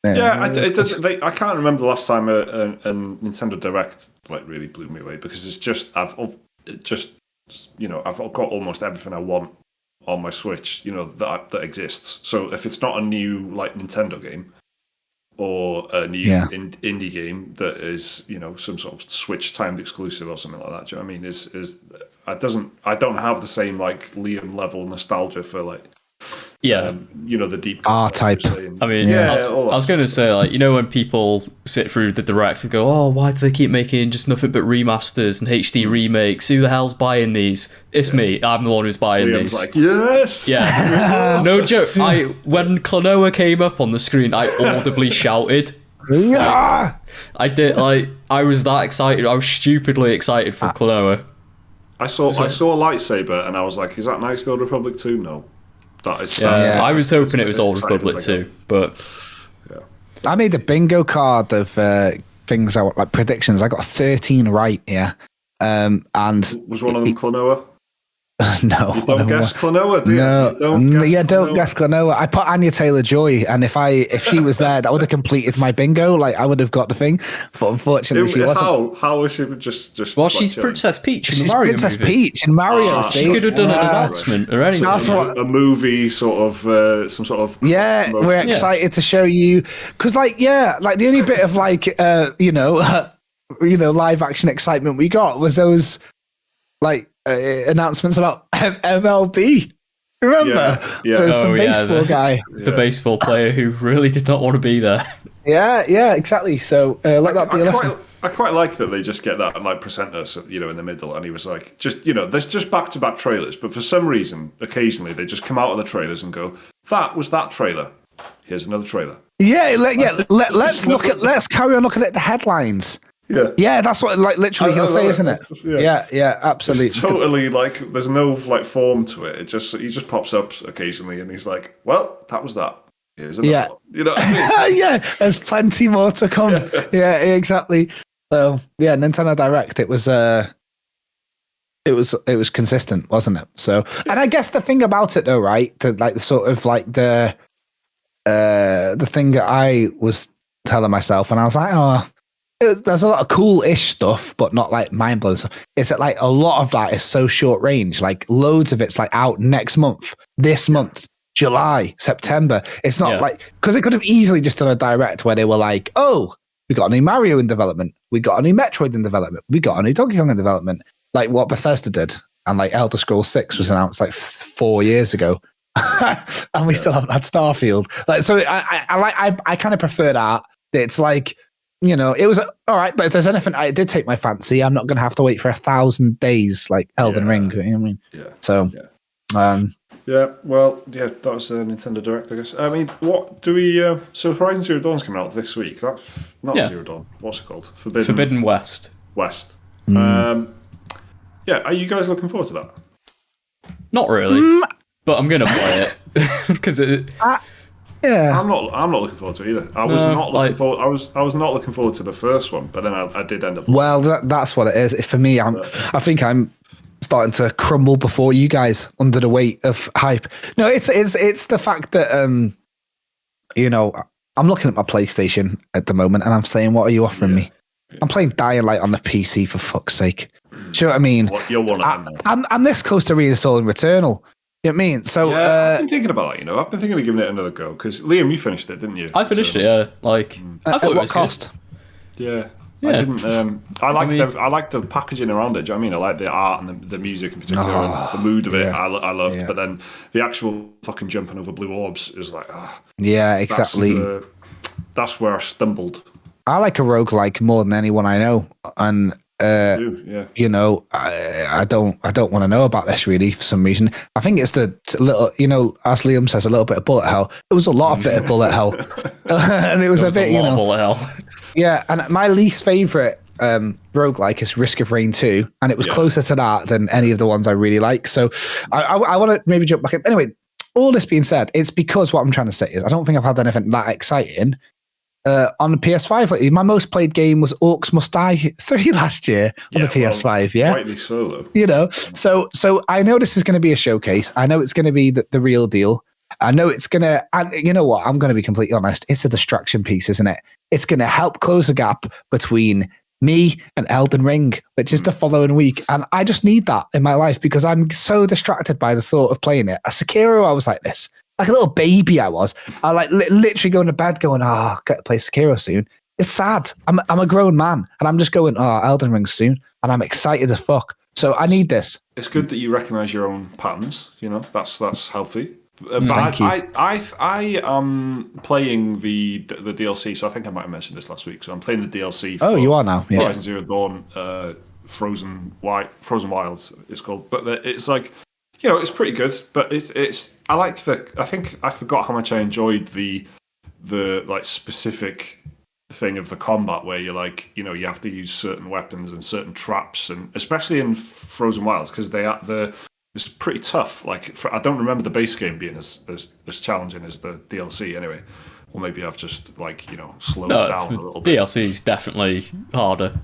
A: It doesn't. I can't remember the last time a Nintendo Direct like really blew me away, because it's just I've got almost everything I want on my Switch, you know, that exists. So if it's not a new like Nintendo game or a new indie game that is, you know, some sort of Switch timed exclusive or something like that, do you know what I mean? I don't have the same like Liam level nostalgia for like the deep
B: type.
C: I mean, I was going to say, like, you know, when people sit through the Direct and go, oh, why do they keep making just nothing but remasters and HD remakes? Who the hell's buying these? It's me. I'm the one who's buying
A: Liam's
C: these.
A: Like, yes.
C: Yeah. No joke. When Klonoa came up on the screen, I audibly shouted.
B: Yeah.
C: I did. Like, I was that excited. I was stupidly excited for Klonoa.
A: I saw a lightsaber and I was like, is that Knights of the Old Republic 2? No. That is
C: I was hoping it was Old Republic too, but
B: I made a bingo card of things I want, like predictions. I got 13 right, and
A: was one of them Klonoa?
B: No.
A: You don't guess Klonoa, do you?
B: No. Don't guess Klonoa. I put Anya Taylor-Joy, and if she was there, that would have completed my bingo. Like, I would have got the thing, but unfortunately she wasn't.
A: How was she just?
C: Well, she's Princess Peach in the Mario movie.
B: Princess Peach in Mario.
C: She could have done an announcement or anything.
B: That's
A: a movie, sort of, some sort of.
B: Yeah, we're excited to show you, because, like the only bit of live action excitement we got was those like announcements about MLB. Remember?
A: Yeah.
B: There was some baseball guy.
C: The baseball player who really did not want to be there.
B: Yeah, exactly. So let that be a lesson.
A: I quite like that they just get that like presenter, in the middle, and he was like, there's just back-to-back trailers, but for some reason, occasionally they just come out of the trailers and go, that was that trailer. Here's another trailer.
B: Let's carry on looking at the headlines. Yeah, that's what literally he'll say, isn't it? Yeah, absolutely.
A: It's totally like there's no like form to it. He just pops up occasionally, and he's like, "Well, that was that. Here's another one." You know what I mean?
B: Yeah, there's plenty more to come. Yeah, exactly. So yeah, Nintendo Direct. It was consistent, wasn't it? So, and I guess the thing about it, though, right? The thing that I was telling myself, and I was like, there's a lot of cool-ish stuff, but not like mind-blowing stuff. It's that like a lot of that is so short range. Like loads of it's like out next month, this month, July, September. It's not like, because they could have easily just done a Direct where they were like, oh, we got a new Mario in development, we got a new Metroid in development, we got a new Donkey Kong in development, like what Bethesda did. And like Elder Scrolls 6 was announced like 4 years ago. And we still haven't had Starfield. Like, so I kind of prefer that. It's like, it was all right, but if there's anything it did take my fancy, I'm not going to have to wait for 1,000 days like Elden Ring. You know what I mean? Yeah. So,
A: that was Nintendo Direct, I guess. I mean, what do we? So Horizon Zero Dawn's coming out this week. That's not Zero Dawn. What's it called?
C: Forbidden West.
A: West. Yeah, are you guys looking forward to that?
C: Not really, but I'm gonna play it because
B: yeah.
A: I'm not looking forward to it either. I was not looking forward. I was not looking forward to the first one, but then I did end up.
B: Well, that's what it is. It's for me. I think I'm starting to crumble before you guys under the weight of hype. No, it's the fact that I'm looking at my PlayStation at the moment and I'm saying, what are you offering me? I'm playing Dying Light on the PC, for fuck's sake. Do you know what I mean?
A: You're one of them.
B: I'm this close to reinstalling Returnal. You know what I mean? So
A: I've been thinking about it. I've been thinking of giving it another go because Liam, you finished it, didn't you?
C: I finished it. Yeah, I thought it was
B: cost?
A: Good. Yeah. I didn't. I liked the packaging around it. Do you know what I mean? I like the art and the music in particular and the mood of it. I loved. But then the actual fucking jumping over blue orbs is like,
B: yeah, exactly.
A: That's where I stumbled.
B: I like a roguelike more than anyone I know, and I don't want to know about this really for some reason. I think it's the little, as Liam says, a little bit of bullet hell. It was a lot of bit of bullet hell, and it was a bit,
C: of bullet hell.
B: Yeah, and my least favorite roguelike is Risk of Rain 2, and it was closer to that than any of the ones I really like. So I want to maybe jump back in. Anyway, all this being said, it's because what I'm trying to say is I don't think I've had anything that exciting on the PS5 lately. My most played game was Orcs Must Die 3 last year on the PS5.
A: Rightly so, though.
B: So I know this is going to be a showcase. I know it's going to be the real deal. I know it's going to, and you know what? I'm going to be completely honest. It's a distraction piece, isn't it? It's going to help close the gap between me and Elden Ring, which is the following week. And I just need that in my life because I'm so distracted by the thought of playing it. A Sekiro, I was like this. Like a little baby I was. I like literally going to bed going, I'll get to play Sekiro soon. It's sad. I'm a grown man and I'm just going, Elden Ring soon. And I'm excited as fuck. So I need this.
A: It's good that you recognise your own patterns. That's healthy.
B: Thank you.
A: I am playing the DLC, so I think I might have mentioned this last week. So I'm playing the DLC.
B: Oh, you are now. Yeah.
A: Horizon Zero Dawn, Frozen Wilds. It's called, but it's like, it's pretty good. But it's I think I forgot how much I enjoyed the like specific thing of the combat where you're like, you have to use certain weapons and certain traps, and especially in Frozen Wilds because it's pretty tough. Like I don't remember the base game being as challenging as the DLC anyway. Or maybe I've just slowed down a little bit.
C: DLC is definitely harder.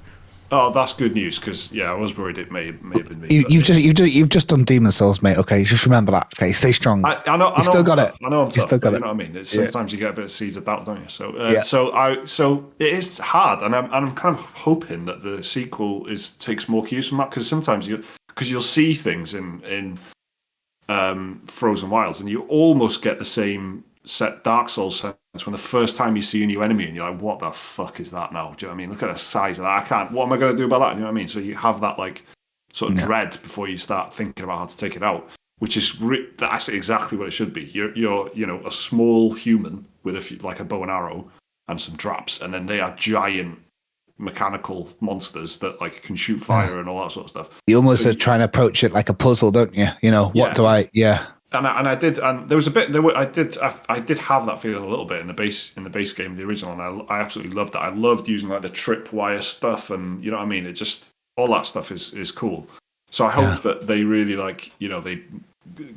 A: Oh, that's good news because I was worried it may have been me.
B: You've just done Demon's Souls, mate. Okay, just remember that. Okay, stay strong.
A: I know.
B: You still got it.
A: I know I'm tough.
B: You still got it.
A: You know what I mean? Sometimes you get a bit of seeds of doubt, don't you? So it is hard, and I'm kind of hoping that the sequel takes more cues from that because sometimes you'll see things in Frozen Wilds, and you almost get the same set Dark Souls sense when the first time you see a new enemy and you're like, what the fuck is that now? Do you know what I mean? Look at the size of that. What am I going to do about that? You know what I mean? So you have that like sort of dread before you start thinking about how to take it out, which is that's exactly what it should be. You're a small human with like a bow and arrow and some traps, and then they are giant mechanical monsters that like can shoot fire and all that sort of stuff.
B: You almost are trying to approach it like a puzzle, don't you? What do I? Yeah.
A: And I did, and there was a bit. I did have that feeling a little bit in the base game, the original, and I absolutely loved that. I loved using like the tripwire stuff, and you know what I mean. It just all that stuff is cool. So I hope that they really they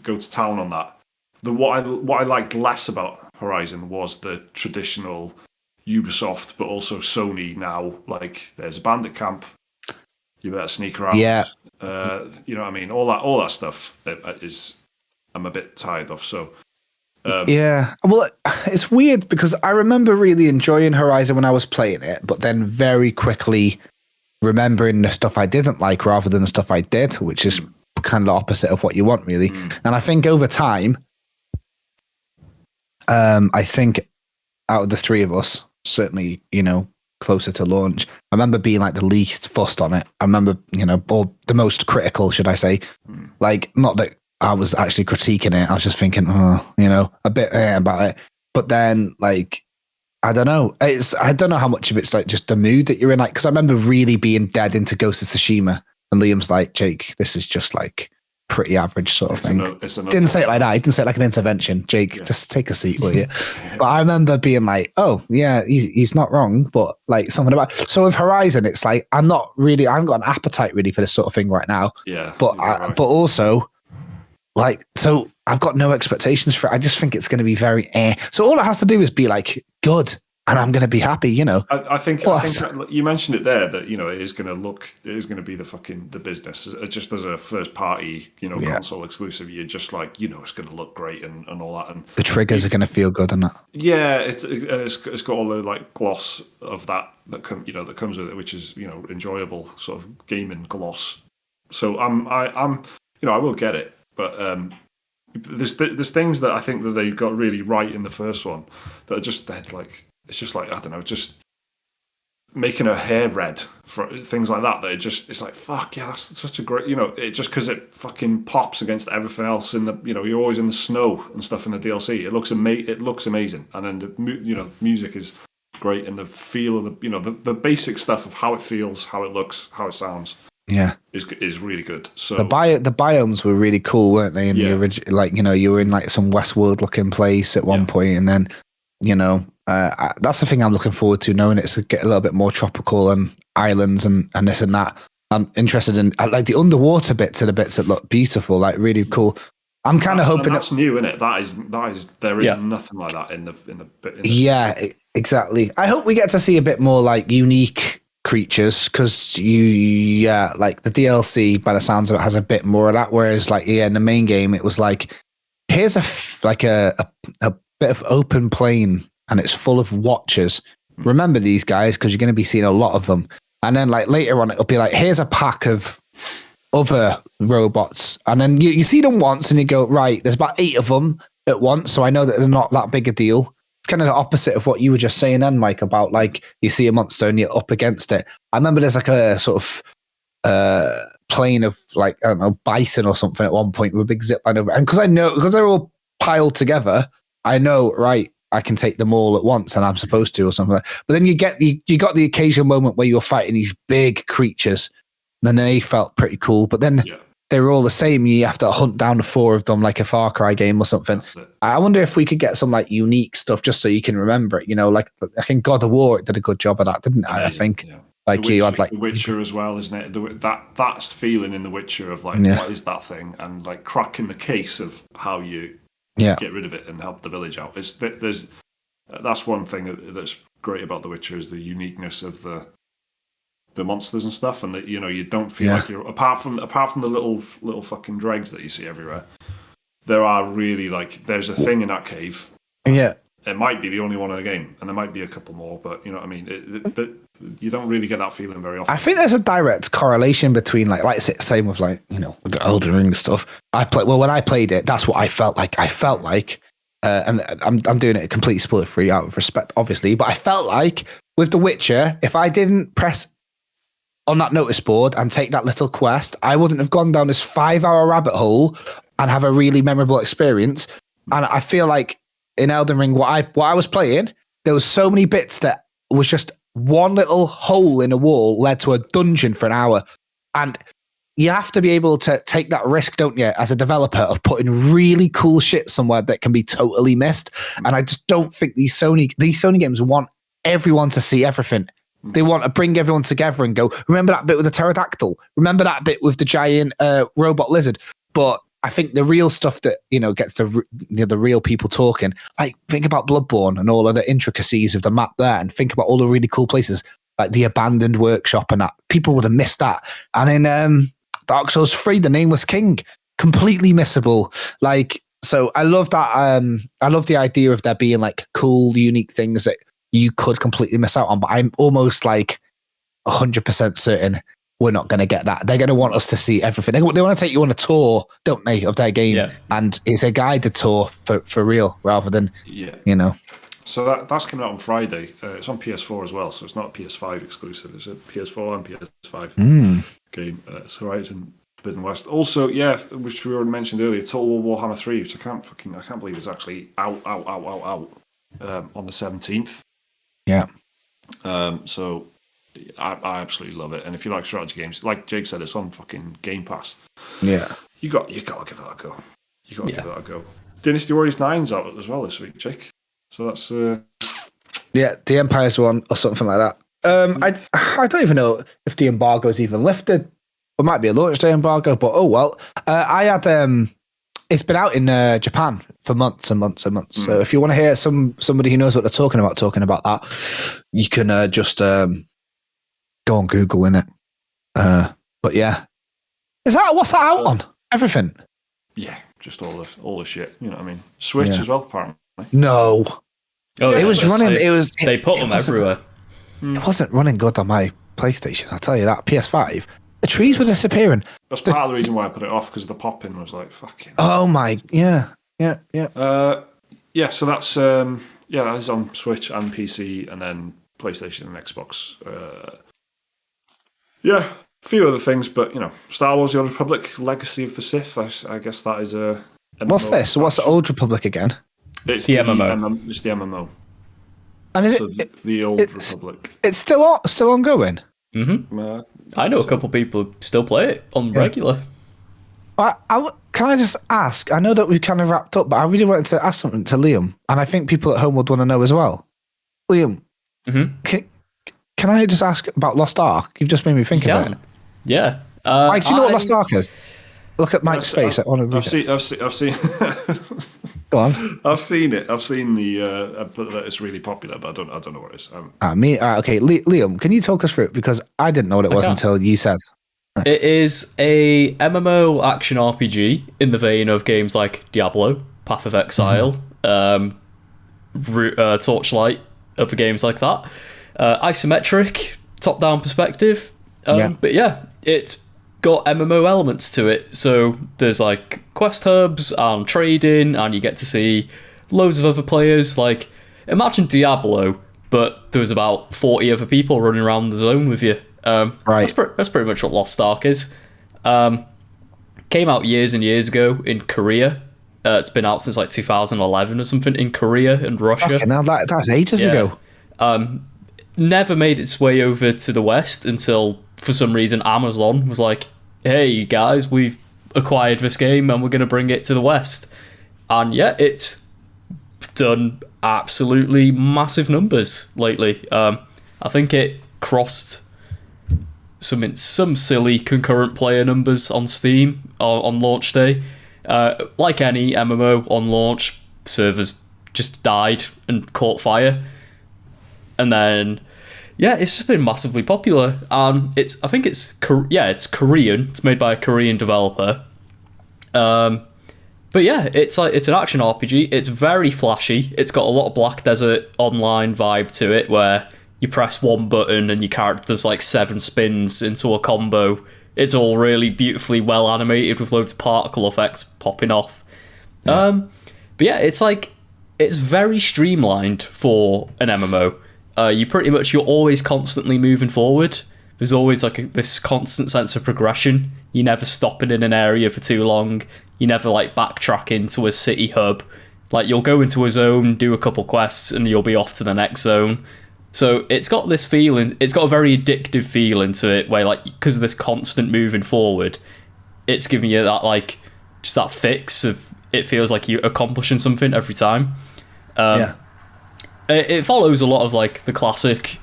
A: go to town on that. What I liked less about Horizon was the traditional Ubisoft, but also Sony now. Like there's a bandit camp, you better sneak around.
B: Yeah.
A: You know what I mean. All that stuff is. I'm a bit tired of. So
B: yeah, well, it's weird because I remember really enjoying Horizon when I was playing it, but then very quickly remembering the stuff I didn't like rather than the stuff I did, which is kind of the opposite of what you want, really. And I think over time, I think out of the three of us, certainly, closer to launch, I remember being like the least fussed on it. I remember, or the most critical, should I say? Like, not that I was actually critiquing it. I was just thinking, a bit about it. But then, like, I don't know. I don't know how much of it's like just the mood that you're in. Like, because I remember really being dead into Ghost of Tsushima, and Liam's like, Jake, this is just like pretty average sort of thing.
A: Didn't
B: say it like that. He didn't say it like an intervention. Jake, just take a seat, will you? But I remember being like, oh, yeah, he's not wrong. But like something about... So with Horizon, it's like, I haven't got an appetite really for this sort of thing right now.
A: Yeah.
B: But also, like, so I've got no expectations for it. I just think it's going to be very So all it has to do is be like, good. And I'm going to be happy, you know.
A: I think you mentioned it there that, you know, it is going to be the business. Just as a first party, you know, console exclusive, you're just like, you know, it's going to look great and all that. And
B: the triggers are going to feel good and that.
A: Yeah, it's got all the like gloss of that comes with it, which is, you know, enjoyable sort of gaming gloss. So I'm you know, I will get it, but there's things that I think that they got really right in the first one that are just like. It's just like, I don't know, just making her hair red for things like that. It's like, fuck yeah, that's such a great, you know, it just because it fucking pops against everything else in the, you know, you're always in the snow and stuff in the DLC. It looks amazing, and then the music is great, and the feel of the, you know, the basic stuff of how it feels, how it looks, how it sounds.
B: Yeah,
A: is really good. So
B: the biomes were really cool, weren't they? In the original, like, you know, you were in like some Westworld looking place at one point, and then, you know. That's the thing I'm looking forward to, knowing it's get a little bit more tropical and islands and this and that. I'm interested in like the underwater bits are the bits that look beautiful, like really cool. I'm kind of hoping
A: that's new, isn't it? That is there is nothing like that in the
B: exactly. I hope we get to see a bit more like unique creatures, because like the DLC by the sounds of it has a bit more of that, whereas like in the main game it was like, here's a bit of open plain and it's full of watchers. Remember these guys, because you're going to be seeing a lot of them. And then like later on, it'll be like, here's a pack of other robots. And then you see them once and you go, right, there's about 8 of them at once. So I know that they're not that big a deal. It's kind of the opposite of what you were just saying then, Mike, about like you see a monster and you're up against it. I remember there's like a sort of plane of like, I don't know, bison or something at one point with a big zip line over. And because they're all piled together, I know, right, I can take them all at once, and I'm supposed to, or something like that. But then you got the occasional moment where you're fighting these big creatures, and then they felt pretty cool. But then they were all the same. You have to hunt down 4 of them like a Far Cry game or something. I wonder if we could get some like unique stuff just so you can remember it. You know, like I think God of War did a good job of that, didn't it? I think. Yeah. Like
A: Witcher,
B: you had like
A: The Witcher as well, isn't it? That's feeling in The Witcher of like, what is that thing, and like cracking the case of how you. Get rid of it and help the village out. That's one thing that's great about The Witcher, is the uniqueness of the monsters and stuff, and that, you know, you don't feel like you're apart from the little fucking dregs that you see everywhere. There are really like there's a thing in that cave.
B: Yeah,
A: it might be the only one in the game, and there might be a couple more, but you know what I mean. You don't really get that feeling very often.
B: I think there's a direct correlation between like same with like, you know, with the Elden Ring stuff. When I played it, that's what I felt like. And I'm doing it completely spoiler free out of respect, obviously, but I felt like with The Witcher, if I didn't press on that notice board and take that little quest, I wouldn't have gone down this 5-hour rabbit hole and have a really memorable experience. And I feel like in Elden Ring, what I was playing, there was so many bits that was just one little hole in a wall led to a dungeon for an hour. And you have to be able to take that risk, don't you, as a developer, of putting really cool shit somewhere that can be totally missed. And I just don't think these Sony games want everyone to see everything. They want to bring everyone together and go, remember that bit with the pterodactyl? Remember that bit with the giant robot lizard? But I think the real stuff that, you know, gets the real people talking, like think about Bloodborne and all of the intricacies of the map there, and think about all the really cool places, like the abandoned workshop and that. People would have missed that. And in Dark Souls 3, the Nameless King, completely missable. Like, so I love that. I love the idea of there being like cool, unique things that you could completely miss out on. But I'm almost like 100% certain we're not going to get that. They're going to want us to see everything. They want to take you on a tour, don't they, of their game? Yeah. And it's a guided tour for real, rather than, you know.
A: So that's coming out on Friday. It's on PS4 as well, so it's not a PS5 exclusive. It's a PS4 and PS5 game. It's Horizon Forbidden West. Also, which we already mentioned earlier, Total War Warhammer 3, which I can't believe it's actually out on the 17th.
B: Yeah.
A: So I absolutely love it. And if you like strategy games, like Jake said, it's on fucking Game Pass.
B: Yeah.
A: you got to give that a go. You got to give that a go. Dynasty Warriors 9's out as well this week, Jake. So that's
B: the Empire's one or something like that. I don't even know if the embargo's even lifted. It might be a launch day embargo, but oh well. I had it's been out in Japan for months and months and months. So if you want to hear somebody who knows what they're talking about that, you can just go on Google in it. But yeah, what's that out on? Everything.
A: Yeah, just all the shit. You know what I mean? Switch as well, apparently.
B: No.
C: Oh,
B: it was running.
C: They put them everywhere.
B: It wasn't running good on my PlayStation. I'll tell you that. PS5. The trees were disappearing.
A: That's part of the reason why I put it off, because the popping was like fucking.
B: Oh my, yeah.
A: So that's that is on Switch and PC, and then PlayStation and Xbox. A few other things, but Star Wars: The Old Republic, Legacy of the Sith. I guess that is a. MMO.
B: What's this? What's the Old Republic again?
C: It's the MMO.
A: It's the MMO.
B: And is
A: the Old Republic?
B: It's still ongoing.
C: Mm-hmm. I know a couple of people who still play it on regular.
B: Can I just ask? I know that we've kind of wrapped up, but I really wanted to ask something to Liam, and I think people at home would want to know as well. Liam, can I just ask about Lost Ark? You've just made me think of it.
C: Yeah.
B: Mike, do you know what Lost Ark is? Look at Mike's face.
A: I've seen.
B: Go on.
A: I've seen it. I've seen that it's really popular, but I don't know what it is.
B: Okay, Liam, can you talk us through it? Because I didn't know what it was until you said.
C: It is a MMO action RPG in the vein of games like Diablo, Path of Exile, Torchlight, other games like that. Isometric, top-down perspective. But yeah, it's got MMO elements to it. So there's like quest hubs and trading, and you get to see loads of other players. Like, imagine Diablo, but there was about 40 other people running around the zone with you. Right. That's pretty much what Lost Ark is. Came out years and years ago in Korea. It's been out since like 2011 or something in Korea and Russia.
B: Okay, now that's ages ago.
C: Never made its way over to the West until, for some reason, Amazon was like, hey guys, we've acquired this game and we're going to bring it to the West. And yeah, it's done absolutely massive numbers lately. I think it crossed some silly concurrent player numbers on Steam on launch day. Like any MMO on launch, servers just died and caught fire. And then, yeah, it's just been massively popular. I think it's Korean. It's made by a Korean developer. But yeah, it's an action RPG. It's very flashy. It's got a lot of Black Desert Online vibe to it, where you press one button and your character does like 7 spins into a combo. It's all really beautifully well animated with loads of particle effects popping off. Yeah. But yeah, it's very streamlined for an MMO. You're always constantly moving forward. There's always like this constant sense of progression. You're never stopping in an area for too long. You never like backtracking to a city hub. Like, you'll go into a zone, do a couple quests, and you'll be off to the next zone. So it's got this feeling, it's got a very addictive feeling to it, where like, because of this constant moving forward, it's giving you that like, just that fix of, it feels like you're accomplishing something every time. It follows a lot of like the classic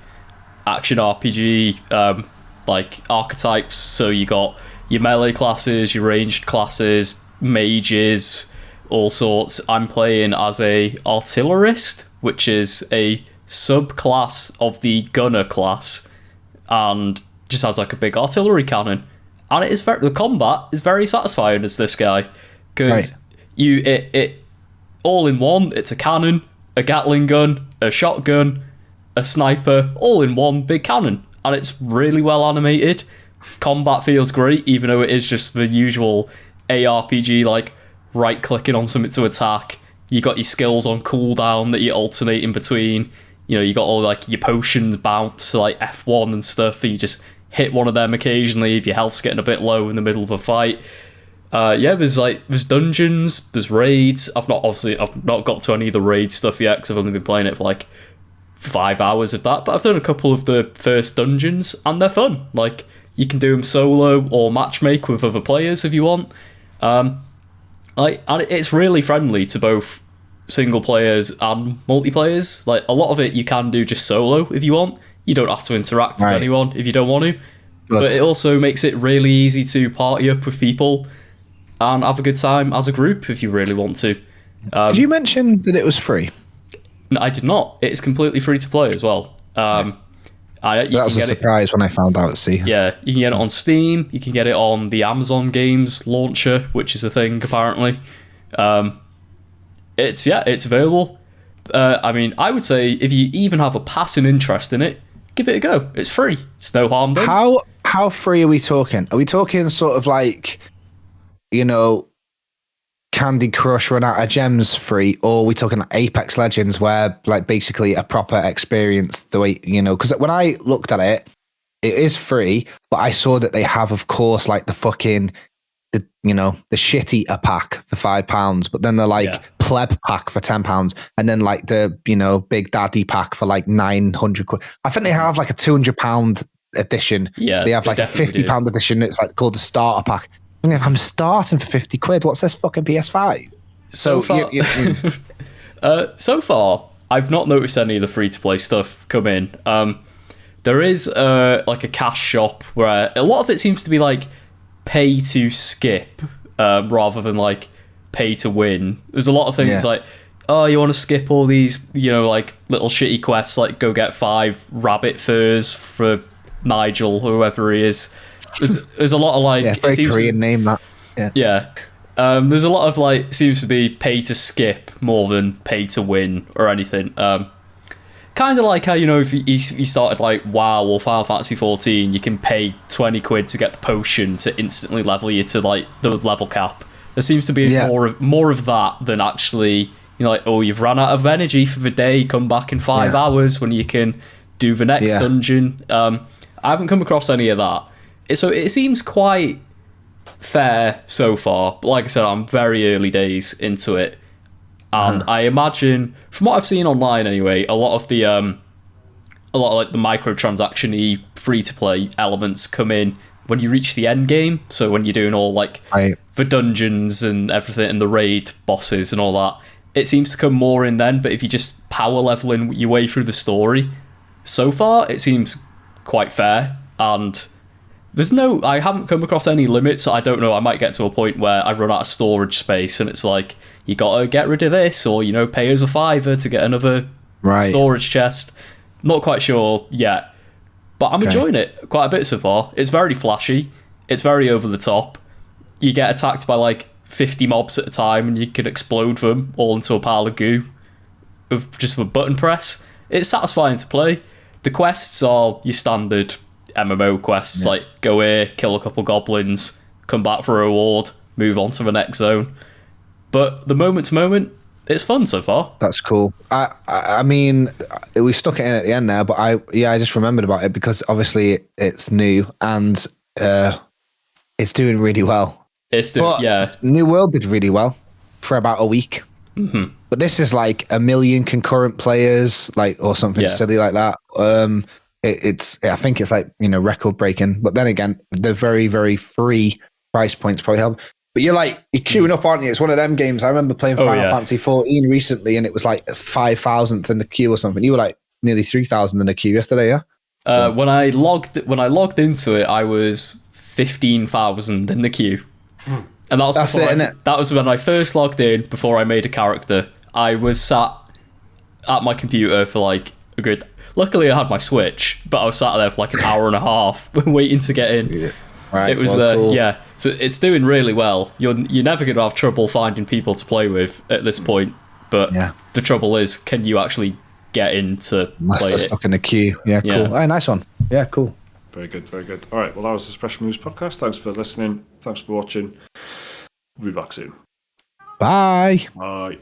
C: action RPG like archetypes. So you got your melee classes, your ranged classes, mages, all sorts. I'm playing as a artillerist, which is a subclass of the gunner class, and just has like a big artillery cannon. And the combat is very satisfying as this guy, because it all in one. It's a cannon, a Gatling gun, a shotgun, a sniper, all in one big cannon, and it's really well animated. Combat feels great, even though it is just the usual ARPG, like right clicking on something to attack. You got your skills on cooldown that you alternate in between. You know, you got all like your potions bounce to like F1 and stuff, and you just hit one of them occasionally if your health's getting a bit low in the middle of a fight. There's dungeons, there's raids. I've not got to any of the raid stuff yet, because I've only been playing it for like 5 hours of that, but I've done a couple of the first dungeons, and they're fun. Like, you can do them solo or matchmake with other players if you want. And it's really friendly to both single players and multiplayers. Like, a lot of it you can do just solo if you want. You don't have to interact with anyone if you don't want to. Good. But it also makes it really easy to party up with people and have a good time as a group if you really want to.
B: Did you mention that it was free?
C: No, I did not. It's completely free to play as well.
B: That was a surprise when I found out. See,
C: yeah, you can get it on Steam. You can get it on the Amazon Games launcher, which is a thing apparently. It's available. I mean, I would say if you even have a passing interest in it, give it a go. It's free. It's no harm done.
B: How free are we talking? Are we talking sort of like, Candy Crush run out of gems free, or are we talking like Apex Legends where like basically a proper experience the way, because when I looked at it, it is free, but I saw that they have, of course, like the shit-eater pack for £5, but then they're like pleb pack for £10, and then like the, big daddy pack for like 900 quid. I think they have like a £200 edition.
C: Yeah.
B: They have like a £50 edition. It's like called the starter pack. I mean, if I'm starting for 50 quid, what's this fucking PS5?
C: So far, I've not noticed any of the free-to-play stuff come in. There is like a cash shop where a lot of it seems to be like pay to skip rather than like pay to win. There's a lot of things like, oh, you want to skip all these, like little shitty quests, like go get 5 rabbit furs for Nigel, whoever he is. There's a lot of like
B: very Korean name that.
C: There's a lot of like seems to be pay to skip more than pay to win or anything. Kind of like how if you started like WoW or Final Fantasy 14, you can pay 20 quid to get the potion to instantly level you to like the level cap. There seems to be more of that than actually like, oh, you've run out of energy for the day, come back in 5 hours when you can do the next dungeon. I haven't come across any of that. So it seems quite fair so far, but like I said, I'm very early days into it, and I imagine from what I've seen online anyway, a lot of like the microtransaction-y free-to-play elements come in when you reach the end game. So when you're doing all like the dungeons and everything and the raid bosses and all that, it seems to come more in then. But if you just power leveling your way through the story, so far it seems quite fair, and I haven't come across any limits, so I don't know, I might get to a point where I run out of storage space and it's like, you gotta get rid of this, or, pay us a £5 to get another storage chest. Not quite sure yet, but I'm enjoying it quite a bit so far. It's very flashy, it's very over the top. You get attacked by like 50 mobs at a time and you can explode them all into a pile of goo with just a button press. It's satisfying to play. The quests are your standard MMO quests, like go here, kill a couple goblins, come back for a reward, move on to the next zone. But the moment to moment, it's fun so far.
B: That's cool. I mean, we stuck it in at the end there, but I just remembered about it because obviously it's new and it's doing really well. New World did really well for about a week.
C: Mm-hmm.
B: But this is like 1 million concurrent players, like, or something silly like that. I think it's like, record breaking, but then again, the very, very free price points probably help. But you're queuing up, aren't you? It's one of them games. I remember playing Final Fantasy 14 recently, and it was like 5,000th in the queue or something. You were like nearly 3,000 in the queue yesterday, yeah?
C: When I logged into it, I was 15,000 in the queue. And that was when I first logged in, before I made a character. I was sat at my computer for like a good... Luckily, I had my Switch, but I was sat there for like an hour and a half waiting to get in.
B: Yeah. Right,
C: it was cool. So it's doing really well. You're never going to have trouble finding people to play with at this point. But the trouble is, can you actually get in to play it?
B: Stuck in the queue. Yeah, cool. Yeah. Oh, nice one. Yeah, cool.
A: Very good, very good. All right, well, that was the Special Moves podcast. Thanks for listening. Thanks for watching. We'll be back soon.
B: Bye.
A: Bye.